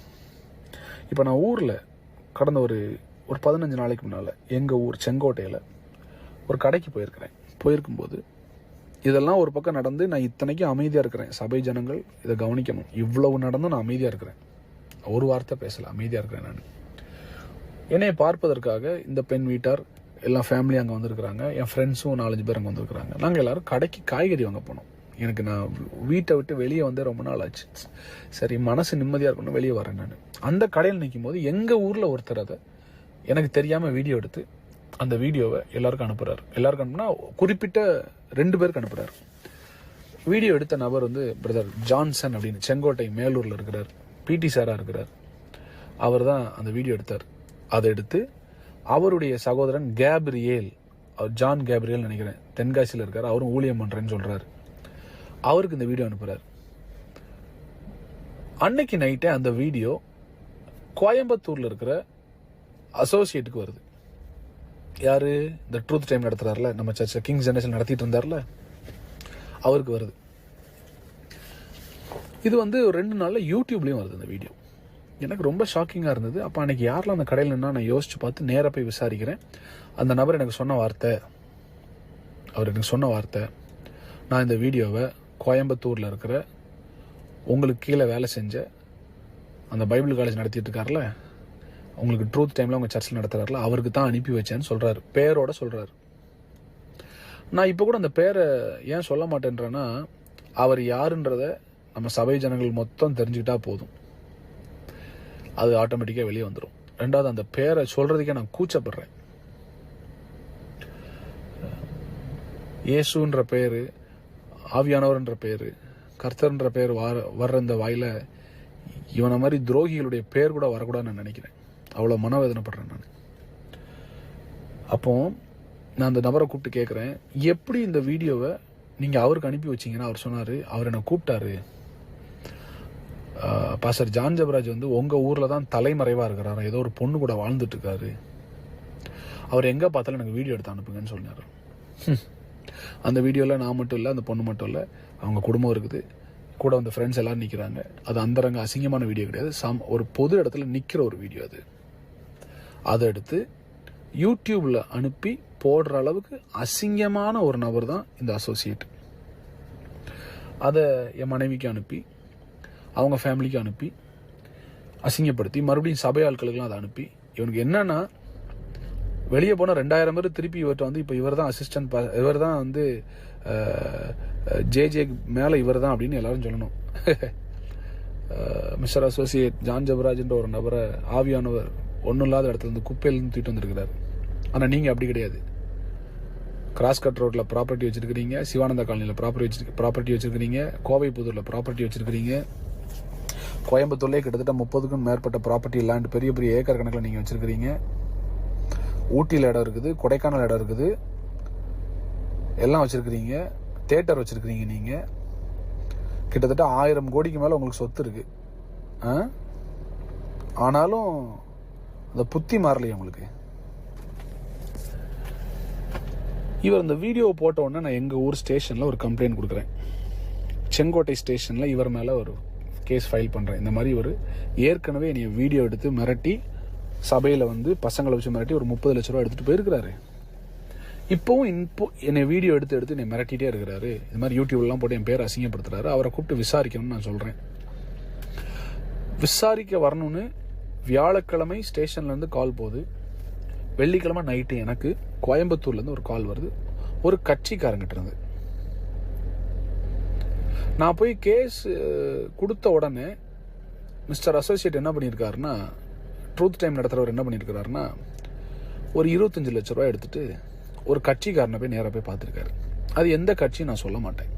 இப்போ நான் ஊரில் கடந்த ஒரு 15 நாளைக்கு முன்னால் எங்கள் ஊர் செங்கோட்டையில் ஒரு கடைக்கு போயிருக்கும்போது இதெல்லாம் ஒரு பக்கம் நடந்து நான் இத்தனைக்கும் அமைதியாக இருக்கிறேன். சபை ஜனங்கள் இதை கவனிக்கணும். இவ்வளவு நடந்தும் நான் அமைதியாக இருக்கிறேன். ஒரு வார்த்தை பேசலை, அமைதியாக இருக்கிறேன். நான் என்னை பார்ப்பதற்காக இந்த பெண் வீட்டார் எல்லாம் ஃபேமிலி அங்கே வந்திருக்கிறாங்க. என் ஃப்ரெண்ட்ஸும் 4-5 பேர் அங்கே வந்திருக்கிறாங்க. நாங்கள் எல்லோரும் கடைக்கு காய்கறி வாங்க போனோம். நான் வீட்டை விட்டு வெளியே வந்து ரொம்ப நாள் ஆச்சு. சரி, மனசு நிம்மதியாக இருக்கணும், வெளியே வரேன். நான் அந்த கடையில் நிற்கும் போது எங்கள் ஊரில் ஒருத்தர் அதை எனக்கு தெரியாமல் வீடியோ எடுத்து அந்த வீடியோவை எல்லாருக்கும் அனுப்புகிறார். எல்லாருக்கும் அனுப்புனா குறிப்பிட்ட 2 பேருக்கு அனுப்புகிறார். வீடியோ எடுத்த நபர் வந்து பிரதர் ஜான்சன் அப்படின்னு செங்கோட்டை மேலூரில் இருக்கிறார், பிடி சாராக இருக்கிறார். அவர் தான் அந்த வீடியோ எடுத்தார். அதை எடுத்து அவருடைய சகோதரன் கேப்ரியேல், ஜான் கேப்ரியல் நினைக்கிறேன், தென்காசியில் இருக்கார், அவரும் ஊழியம் பண்ணுறேன்னு சொல்கிறார். அவருக்கு இந்த வீடியோ அனுப்புகிறார். அன்னைக்கு நைட்டே அந்த வீடியோ கோயம்புத்தூரில் இருக்கிற அசோசியேட்டுக்கு வருது. யாரு? இந்த ட்ரூத் டைம் நடத்துறாருல, நம்ம சர்ச்சில் கிங்ஸ் ஜெனரேஷன் நடத்திட்டு இருந்தார்ல, அவருக்கு வருது. இது வந்து ஒரு 2 நாளில் யூடியூப்லேயும் வருது இந்த வீடியோ. எனக்கு ரொம்ப ஷாக்கிங்காக இருந்தது. அப்போ அன்றைக்கி யாரெல்லாம் அந்த கடையில் நின்னா நான் யோசித்து பார்த்து நேராக போய் விசாரிக்கிறேன். அந்த நபர் எனக்கு சொன்ன வார்த்தை, நான் இந்த வீடியோவை கோயம்புத்தூரில் இருக்கிற உங்களுக்கு கீழே வேலை செஞ்ச அந்த பைபிள் காலேஜ் நடத்திட்டு இருக்கார்ல, உங்களுக்கு ட்ரூத் டைமில் உங்கள் சர்ச்சில் நடத்துகிறார்ல, அவருக்கு தான் அனுப்பி வச்சேன்னு சொல்கிறாரு. பேரோட சொல்கிறாரு. நான் இப்போ கூட அந்த பேரை ஏன் சொல்ல மாட்டேன்றேன்னா, அவர் யாருன்றதை நம்ம சபை ஜனங்கள் மொத்தம் தெரிஞ்சுக்கிட்டா போதும், அது ஆட்டோமேட்டிக்காக வெளியே வந்துடும். 2வது, அந்த பேரை சொல்கிறதுக்கே நான் கூச்சப்படுறேன். இயேசுன்ற பேர், ஆவியானவர்ன்ற பேர், கர்த்தர்ன்ற பேர் வர்ற இந்த வாயில இவனை மாதிரி துரோகிகளுடைய பேர் கூட வரக்கூடாதுன்னு நான் நினைக்கிறேன். அவ்வளோ மனவேதனைப்படுறேன் நான். அப்போ நான் அந்த நபரை கூப்பிட்டு கேட்குறேன், எப்படி இந்த வீடியோவை நீங்கள் அவருக்கு அனுப்பி வச்சிங்கன்னா? அவர் சொன்னார், அவர் என்னை கூப்பிட்டாரு, பாஸ்டர் ஜான் ஜெபராஜ் வந்து உங்கள் ஊரில் தான் தலைமறைவாக இருக்கிறாரு, ஏதோ ஒரு பொண்ணு கூட வாழ்ந்துட்டு இருக்காரு, அவர் எங்கே பார்த்தாலும் எனக்கு வீடியோ எடுத்து அனுப்புங்கன்னு சொன்னார். அந்த வீடியோவில் நான் மட்டும் இல்லை, அந்த பொண்ணு மட்டும் இல்லை, அவங்க குடும்பம் இருக்குது, கூட வந்து ஃப்ரெண்ட்ஸ் எல்லோரும் நிற்கிறாங்க. அது அந்தரங்க அசிங்கமான வீடியோ கிடையாது, ஒரு பொது இடத்துல நிற்கிற ஒரு வீடியோ அது. அதை எடுத்து யூடியூப்பில் அனுப்பி போடுற அளவுக்கு அசிங்கமான ஒரு நபர் தான் இந்த அசோசியேட். அதை என் மனைவிக்கு அனுப்பி, அவங்க ஃபேமிலிக்கு அனுப்பி, அசிங்கப்படுத்தி மறுபடியும் சபை ஆட்களுக்கெல்லாம் அதை அனுப்பி, இவனுக்கு என்னன்னா வெளியே போனால் 2000 பேர் திருப்பி இவர்கிட்ட வந்து இப்போ இவர் தான் அசிஸ்டன்ட், இவர் தான் வந்து ஜே மேலே இவர் தான் அப்படின்னு எல்லாரும் சொல்லணும். மிஸ்டர் அசோசியேட் ஜான் ஜெபராஜ்ன்ற ஒரு நபரை ஆவியானவர் ஒன்றும் இல்லாத இடத்துல இருந்து குப்பையிலேருந்து தூக்கிட்டு வந்திருக்கிறார். ஆனால் நீங்கள் அப்படி கிடையாது. கிராஸ் கட் ரோட்டில் ப்ராப்பர்ட்டி வச்சுருக்கிறீங்க, சிவானந்தா காலனியில் ப்ராப்பர்ட்டி வச்சுருக்கிறீங்க, கோவை புதூரில் ப்ராப்பர்ட்டி வச்சுருக்கிறீங்க, கோயம்புத்தூர்லேயே கிட்டத்தட்ட 30க்கும் மேற்பட்ட ப்ராப்பர்ட்டி லேண்ட் பெரிய பெரிய ஏக்கர் கணக்கில் நீங்கள் வச்சுருக்கிறீங்க. ஊட்டியில் இடம் இருக்குது, கொடைக்கானல் இடம் இருக்குது, எல்லாம் வச்சுருக்கிறீங்க. தியேட்டர் வச்சுருக்கிறீங்க. நீங்கள் கிட்டத்தட்ட 1000 கோடிக்கு மேலே உங்களுக்கு சொத்து இருக்குது. ஆனாலும் அந்த புத்தி மாறலையே உங்களுக்கு. இவர் இந்த வீடியோ போட்ட உடனே நான் எங்கள் ஊர் ஸ்டேஷனில் ஒரு கம்ப்ளைண்ட் கொடுக்குறேன். செங்கோட்டை ஸ்டேஷனில் இவர் மேலே ஒரு கேஸ் ஃபைல் பண்ணுறேன். இந்த மாதிரி இவர் ஏற்கனவே என்னை வீடியோ எடுத்து மிரட்டி சபையில் வந்து பசங்களை வச்சு மிரட்டி ஒரு 30 லட்ச ரூபா எடுத்துகிட்டு போயிருக்கிறாரு. இப்போவும் என்னை வீடியோ எடுத்து என்னை மிரட்டிகிட்டே இருக்கிறாரு. இது மாதிரி யூடியூப்லாம் போட்டு என் பேர் அசிங்கப்படுத்துறாரு. அவரை கூப்பிட்டு விசாரிக்கணும்னு நான் சொல்கிறேன். விசாரிக்க வரணும்னு வியாழக்கிழமை ஸ்டேஷன்லேருந்து கால் போகுது. வெள்ளிக்கிழமை நைட்டு எனக்கு கோயம்புத்தூர்லேருந்து ஒரு கால் வருது, ஒரு கட்சிக்காரங்கிட்ட இருந்து. நான் போய் கேஸ் கொடுத்த உடனே மிஸ்டர் அசோசியேட் என்ன பண்ணியிருக்காருன்னா, ட்ரூத் டைம் நடத்துகிறவர் என்ன பண்ணியிருக்கிறாருன்னா, ஒரு 25 லட்ச ரூபா எடுத்துட்டு ஒரு கட்சிக்காரனை போய் நேராக போய் பார்த்துருக்காரு. அது எந்த கட்சியும் நான் சொல்ல மாட்டேன்.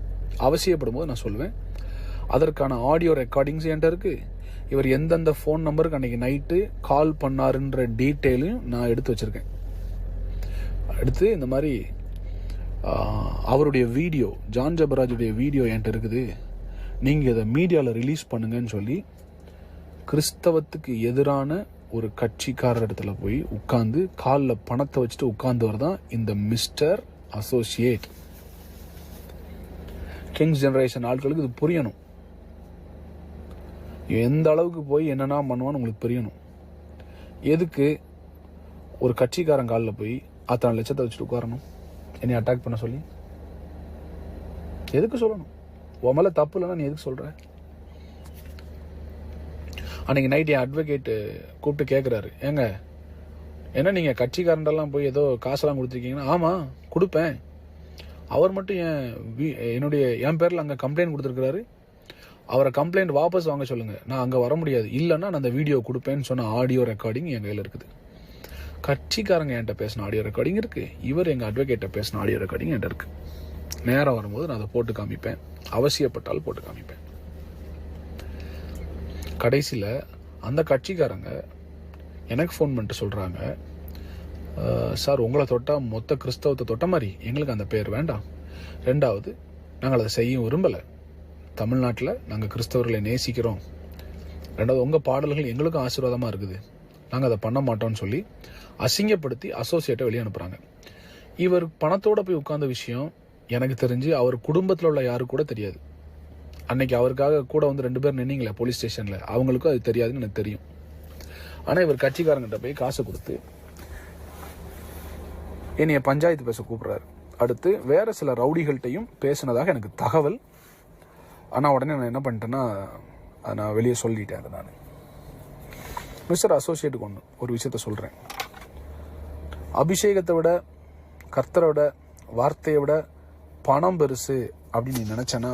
அவசியப்படும் போது நான் சொல்லுவேன். அதற்கான ஆடியோ ரெக்கார்டிங்ஸ் என்கிட்ட இருக்குது. இவர் எந்தெந்த ஃபோன் நம்பருக்கு அன்றைக்கி நைட்டு கால் பண்ணாருன்ற டீட்டெயிலையும் நான் எடுத்து வச்சுருக்கேன். எடுத்து இந்த மாதிரி அவருடைய வீடியோ, ஜான் ஜெபராஜுடைய வீடியோ என்கிட்ட இருக்குது, நீங்கள் இதை மீடியாவில் ரிலீஸ் பண்ணுங்கன்னு சொல்லி கிறிஸ்தவத்துக்கு எதிரான ஒரு கட்சிக்காரர் இடத்துல போய் உட்கார்ந்து காலில் பணத்தை வச்சுட்டு உட்கார்ந்தவர் தான் இந்த மிஸ்டர் அசோசியேட். கிங்ஸ் ஜெனரேஷன் ஆட்களுக்கு இது புரியணும். எந்த அளவுக்கு போய் என்னென்ன பண்ணுவான்னு உங்களுக்கு புரியணும். எதுக்கு ஒரு கட்சிக்காரன் காலில் போய் அத்தனை லட்சத்தை வச்சுட்டு உட்காரணும் என்னை அட்டாக் பண்ண சொல்லி? எதுக்கு சொல்லணும்? உன் மேலே தப்பு இல்லைன்னா நீ எதுக்கு சொல்கிற? அன்றைக்கி நைட் என் அட்வொகேட்டு கூப்பிட்டு கேட்குறாரு, ஏங்க ஏன்னா நீங்கள் கட்சிக்காரண்டெல்லாம் போய் ஏதோ காசெல்லாம் கொடுத்துருக்கீங்கன்னா, ஆமாம் கொடுப்பேன். அவர் மட்டும் என் பேரில் அங்கே கம்ப்ளைண்ட் கொடுத்துருக்கிறாரு. அவரை கம்ப்ளைண்ட் வாபஸ் வாங்க சொல்லுங்கள், நான் அங்கே வர முடியாது, இல்லைன்னா நான் அந்த வீடியோ கொடுப்பேன்னு சொன்ன ஆடியோ ரெக்கார்டிங் என் கையில் இருக்குது. கட்சிக்காரங்க என்கிட்ட பேசின ஆடியோ ரெக்கார்டிங் இருக்குது, இவர் எங்கள் அட்வொகேட்டை பேசின ஆடியோ ரெக்கார்டிங் என்கிட்ட இருக்குது. நேரம் வரும்போது நான் அதை போட்டு காமிப்பேன், அவசியப்பட்டால் போட்டு காமிப்பேன். கடைசியில் அந்த கட்சிக்காரங்க எனக்கு ஃபோன் பண்ணிட்டு சொல்கிறாங்க, சார் உங்களை தொட்டால் மொத்த கிறிஸ்தவத்தை தொட்ட மாதிரி, எங்களுக்கு அந்த பேர் வேண்டாம். ரெண்டாவது, நாங்கள் அதை செய்ய விரும்பலை. தமிழ்நாட்டில் நாங்கள் கிறிஸ்தவர்களை நேசிக்கிறோம். ரெண்டாவது, உங்கள் பாடல்கள் எங்களுக்கும் ஆசீர்வாதமாக இருக்குது, நாங்கள் அதை பண்ண மாட்டோம்னு சொல்லி அசிங்கப்படுத்தி அசோசியேட்டை வெளியே அனுப்புகிறாங்க. இவர் பணத்தோடு போய் உட்கார்ந்த விஷயம் எனக்கு தெரிஞ்சு அவர் குடும்பத்தில் உள்ள யாருக்கு கூட தெரியாது. அன்னைக்கு அவருக்காக கூட வந்து 2 பேர் நின்னீங்களே போலீஸ் ஸ்டேஷனில், அவங்களுக்கும் அது தெரியாதுன்னு எனக்கு தெரியும். ஆனால் இவர் கட்சிக்காரங்கிட்ட போய் காசை கொடுத்து என்னைய பஞ்சாயத்து பேச கூப்பிட்றாரு. அடுத்து வேறு சில ரவுடிகள்கிட்டையும் பேசினதாக எனக்கு தகவல். ஆனால் உடனே நான் என்ன பண்ணிட்டேன்னா, அதை நான் வெளியே சொல்லிட்டேன். அதை நான் மிஸ்டர் அசோசியேட்டுக்கு ஒரு விஷயத்த சொல்கிறேன். அபிஷேகத்தை விட, கர்த்தரை விட, வார்த்தையை விட பணம் பெருசு அப்படின்னு நீ நினச்சேன்னா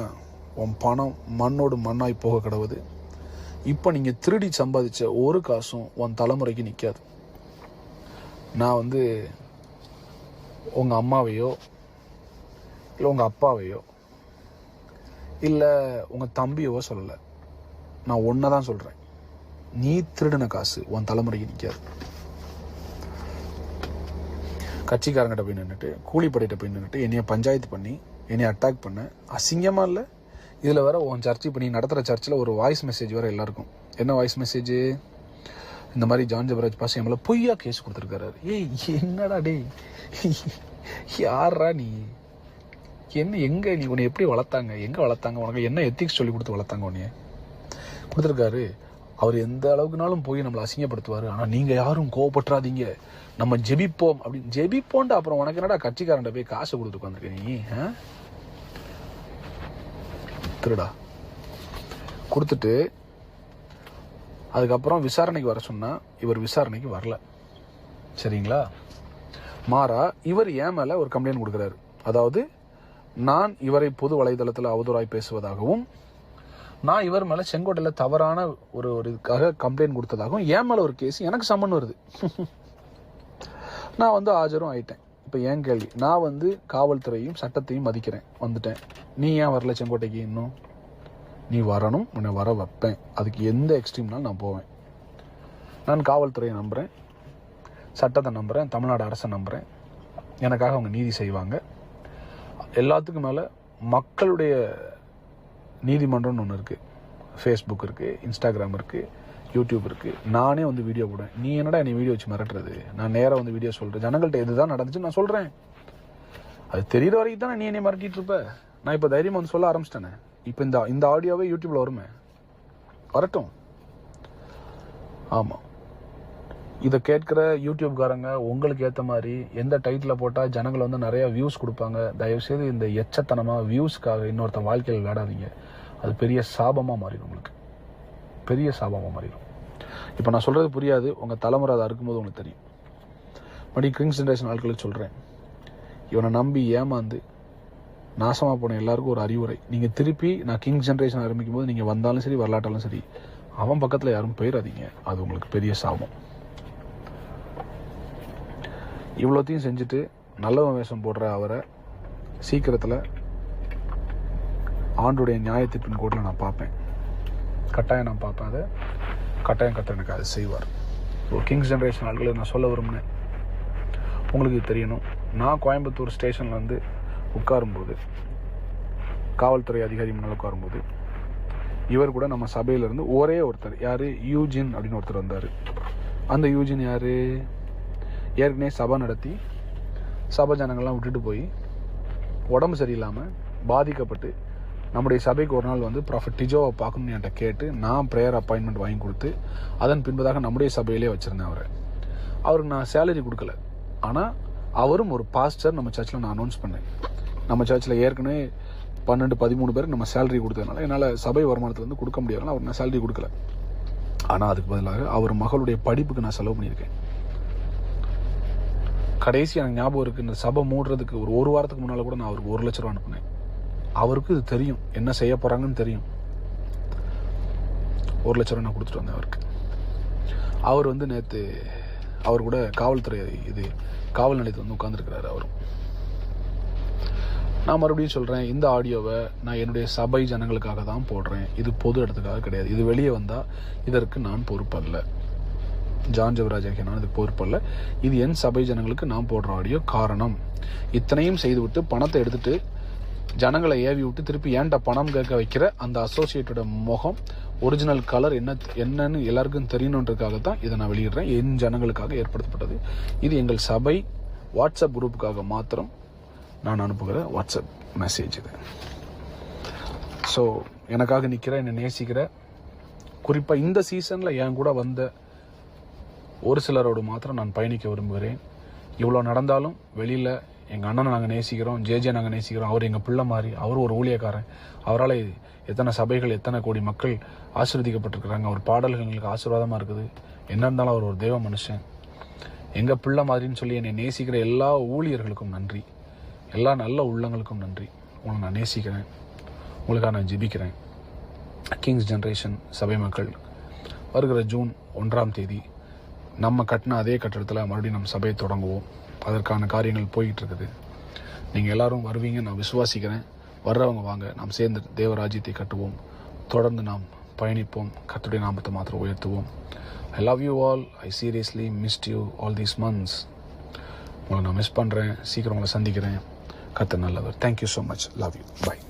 உன் பணம் மண்ணோடு மண்ணாய் போக கிடவுது. இப்போ நீங்கள் திருடி சம்பாதிச்ச ஒரு காசும் உன் தலைமுறைக்கு நிற்காது. நான் வந்து உங்கள் அம்மாவையோ இல்லை உங்கள் அப்பாவையோ இல்லை உங்கள் தம்பியவோ சொல்லலை, நான் ஒன்றை தான் சொல்கிறேன். நீ திருடின காசு உன் தலைமுறைக்கு நிற்காது. கட்சிக்காரங்கிட்ட போய் நின்றுட்டு, கூலிப்படையிட்ட போய் நின்றுட்டு என்னைய பஞ்சாயத்து பண்ணி என்னை அட்டாக் பண்ண அசிங்கமாக இல்லை? இதில் வேற உன் சர்ச்சை பண்ணி நடத்துகிற சர்ச்சில் ஒரு வாய்ஸ் மெசேஜ் வேறு எல்லாருக்கும். என்ன வாய்ஸ் மெசேஜ்? இந்த மாதிரி ஜான் ஜெபராஜ் பாஸ் என் மேலே பொய்யா கேஸ் கொடுத்துருக்காரு. ஏய் என்னடா டே, யாரா நீ? என்ன எங்கே நீ உன்னை எப்படி வளர்த்தாங்க? எங்கே வளர்த்தாங்க? உனக்கு என்ன எத்திக்ஸ் சொல்லி கொடுத்து வளர்த்தாங்க? உன்னைய கொடுத்துருக்காரு. அவர் எந்த அளவுக்குனாலும் போய் நம்மளை அசிங்கப்படுத்துவார். ஆனால் நீங்கள் யாரும் கோவப்பட்டுறாதீங்க, நம்ம ஜெபிப்போம் அப்படின்னு. ஜெபிப்போன்ட்டு அப்புறம் உனக்கு என்னடா கட்சிக்காரன்ட்ட போய் காசை கொடுத்துட்டு உட்காந்துருக்க நீ? திருடா கொடுத்துட்டு அதுக்கப்புறம் விசாரணைக்கு வர சொன்னால் இவர் விசாரணைக்கு வரல. சரிங்களா? மாறா இவர் ஏன் மேலே ஒரு கம்ப்ளைண்ட் கொடுக்குறாரு. அதாவது நான் இவரை பொது வலைதளத்தில் அவதூறாய் பேசுவதாகவும், நான் இவர் மேலே செங்கோட்டையில் தவறான ஒரு இதுக்காக கம்ப்ளைண்ட் கொடுத்ததாகவும் என் மேலே ஒரு கேஸ் எனக்கு சம்மன் வருது. நான் வந்து ஆஜரும் ஆயிட்டேன். இப்போ ஏன் கேள்வி, நான் வந்து காவல்துறையும் சட்டத்தையும் மதிக்கிறேன், வந்துட்டேன். நீ ஏன் வரல செங்கோட்டைக்கு? இன்னும் நீ வரணும், உன்னை வர வைப்பேன். அதுக்கு எந்த எக்ஸ்ட்ரீம்னாலும் நான் போவேன். நான் காவல்துறையை நம்புகிறேன், சட்டத்தை நம்புகிறேன், தமிழ்நாடு அரசை நம்புகிறேன். எனக்காக அவங்க நீதி செய்வாங்க. எல்லாத்துக்கும் மேலே மக்களுடைய நீதிமன்றம்னு ஒன்று இருக்குது. ஃபேஸ்புக் இருக்குது, இன்ஸ்டாகிராம் இருக்குது, யூடியூப் இருக்குது. நானே வந்து வீடியோ போடுவேன். நீ என்னடா என்னை வீடியோ வச்சு மிரட்டுறது? நான் நேராக வந்து வீடியோ சொல்கிறேன். ஜனங்கள்கிட்ட எதுதான் நடந்துச்சு நான் சொல்கிறேன். அது தெரிகிற வரைக்கும் தானே நீ என்னை மிரட்டிட்டு இருப்ப. நான் இப்போ தைரியமாக வந்து சொல்ல ஆரம்பிச்சிட்டேனே. இப்போ இந்த ஆடியோவே யூடியூப்பில் வருமே, வரட்டும். ஆமாம், இதை கேட்குற யூடியூப்காரங்க உங்களுக்கு ஏற்ற மாதிரி எந்த டைட்டில் போட்டால் ஜனங்கள் வந்து நிறையா வியூஸ் கொடுப்பாங்க, தயவுசெய்து இந்த எச்சத்தனமாக வியூஸ்க்காக இன்னொருத்தன் வாழ்க்கையில் விளையாடாதீங்க. அது பெரிய சாபமாக மாறிடும், உங்களுக்கு பெரிய சாபமாக மாறிடும். இப்போ நான் சொல்கிறது புரியாது, உங்கள் தலைமுறை அதை இருக்கும்போது உங்களுக்கு தெரியும். மறுபடியும் கிங்ஸ் ஜென்ரேஷன் ஆட்களுக்கு சொல்கிறேன், இவனை நம்பி ஏமாந்து நாசமாக போன எல்லாருக்கும் ஒரு அறிவுரை. நீங்கள் திருப்பி நான் கிங்ஸ் ஜென்ரேஷன் ஆரம்பிக்கும் போது நீங்கள் வந்தாலும் சரி வரலாட்டாலும் சரி அவன் பக்கத்தில் யாரும் போயிடாதீங்க. அது உங்களுக்கு பெரிய சாபம். இவ்வளோத்தையும் செஞ்சுட்டு நல்லவன் வேஷம் போடுற அவரை சீக்கிரத்தில் ஆண்டுடைய நியாயத்திற்பின் கோட்டில் நான் பார்ப்பேன். கட்டாயம் நான் பார்ப்பேன். அதை கட்டாயம் எனக்கு அதை செய்வார். கிங்ஸ் ஜென்ரேஷன் ஆட்களை நான் சொல்ல விரும்பினேன். உங்களுக்கு தெரியணும், நான் கோயம்புத்தூர் ஸ்டேஷனில் வந்து உட்காரும்போது, காவல்துறை அதிகாரி முன்னால் உட்காரும்போது, இவர் கூட நம்ம சபையிலேருந்து ஒரே ஒருத்தர், யார், யூஜின் அப்படின்னு ஒருத்தர் வந்தார். அந்த யூஜின் யார், ஏற்கனவே சபை நடத்தி சபை ஜனங்கள்லாம் விட்டுட்டு போய் உடம்பு சரியில்லாமல் பாதிக்கப்பட்டு நம்முடைய சபைக்கு ஒரு நாள் வந்து ப்ராஃபட் டிஜோவை பார்க்கணுன்னு என்கிட்ட கேட்டு நான் ப்ரேயர் அப்பாயின்மெண்ட் வாங்கி கொடுத்து அதன் பின்பதாக நம்முடைய சபையிலே வச்சுருந்தேன். அவருக்கு நான் சேலரி கொடுக்கல. ஆனால் அவரும் ஒரு பாஸ்டர் நம்ம சர்ச்சில் நான் அனௌன்ஸ் பண்ணேன். நம்ம சர்ச்சில் ஏற்கனவே 12-13 பேருக்கு நம்ம சேலரி கொடுத்ததுனால என்னால் சபை வருமானத்துலேருந்து கொடுக்க முடியாதுனால அவர் நான் சேலரி கொடுக்கல. ஆனால் அதுக்கு பதிலாக அவர் மகளுடைய படிப்புக்கு நான் செலவு பண்ணியிருக்கேன். கடைசி எனக்கு ஞாபகம் இருக்குது, இந்த சபை மூடுறதுக்கு ஒரு வாரத்துக்கு முன்னால் கூட நான் அவருக்கு 1 லட்ச ரூபா அனுப்புனேன். அவருக்கு இது தெரியும், என்ன செய்ய போகிறாங்கன்னு தெரியும். 1 லட்ச ரூபா நான் கொடுத்துட்டு வந்தேன் அவருக்கு. அவர் வந்து நேற்று அவர் கூட காவல்துறை காவல் நிலையத்தில் வந்து உட்காந்துருக்கிறாரு அவரும். நான் மறுபடியும் சொல்கிறேன், இந்த ஆடியோவை நான் என்னுடைய சபை ஜனங்களுக்காக தான் போடுறேன். இது பொது இடத்துக்காக கிடையாது. இது வெளியே வந்தால் இதற்கு நான் பொறுப்பல்ல. ஜான் ஜெபராஜ் ஆகிய நான் இதுக்கு பொறுப்பல்ல. இது என் சபை ஜனங்களுக்கு நான் போடுற ஆடியோ. காரணம், இத்தனையும் செய்துவிட்டு பணத்தை எடுத்துட்டு ஜனங்களை ஏவி விட்டு திருப்பி ஏன்டா பணம் கேட்க வைக்கிற அந்த அசோசியேட்டோட முகம், ஒரிஜினல் கலர் என்னன்னு எல்லாருக்கும் தெரியணுன்றதுக்காகத்தான் இதை நான் வெளியிடுறேன். என் ஜனங்களுக்காக ஏற்படுத்தப்பட்டது. இது எங்கள் சபை வாட்ஸ்அப் குரூப்புக்காக மாத்திரம் நான் அனுப்புகிற வாட்ஸ்அப் மெசேஜ் இது. ஸோ எனக்காக நிற்கிற, என்னை நேசிக்கிற, குறிப்பாக இந்த சீசனில் என் கூட வந்த ஒரு சிலரோடு மாத்திரம் நான் பயணிக்க விரும்புகிறேன். இவ்வளோ நடந்தாலும் வெளியில் எங்கள் அண்ணனை நாங்கள் நேசிக்கிறோம், ஜேஜே நாங்கள் நேசிக்கிறோம். அவர் எங்கள் பிள்ளை மாதிரி, அவர் ஒரு ஊழியக்காரன். அவரால் எத்தனை சபைகள், எத்தனை கோடி மக்கள் ஆசீர்வதிக்கப்பட்டிருக்கிறாங்க. அவர் பாடல்கள் எங்களுக்கு ஆசீர்வாதமாக இருக்குது. என்ன இருந்தாலும் அவர் ஒரு தெய்வ மனுஷன், எங்கள் பிள்ளை மாதிரின்னு சொல்லி என்னை நேசிக்கிற எல்லா ஊழியர்களுக்கும் நன்றி, எல்லா நல்ல உள்ளங்களுக்கும் நன்றி. உங்களை நான் நேசிக்கிறேன், உங்களுக்காக நான் ஜெபிக்கிறேன். கிங்ஸ் ஜென்ரேஷன் சபை மக்கள், வருகிற ஜூன் 1ஆம் தேதி நம்ம கட்டின அதே கட்டடத்தில் மறுபடியும் நம்ம சபையை தொடங்குவோம். அதற்கான காரியங்கள் போய்கிட்டு இருக்குது. நீங்கள் எல்லாரும் வருவீங்க நான் விசுவாசிக்கிறேன். வர்றவங்க வாங்க, நாம் சேர்ந்து தேவராஜ்யத்தை கட்டுவோம். தொடர்ந்து நாம் பயணிப்போம். கர்த்தருடைய நாமத்தை மாத்திரம் உயர்த்துவோம். I love you all. I seriously missed you all these months. உங்களை நான் மிஸ் பண்ணுறேன். சீக்கிரம் உங்களை சந்திக்கிறேன். கர்த்தர் நல்லவர். Thank you so much. Love you. Bye.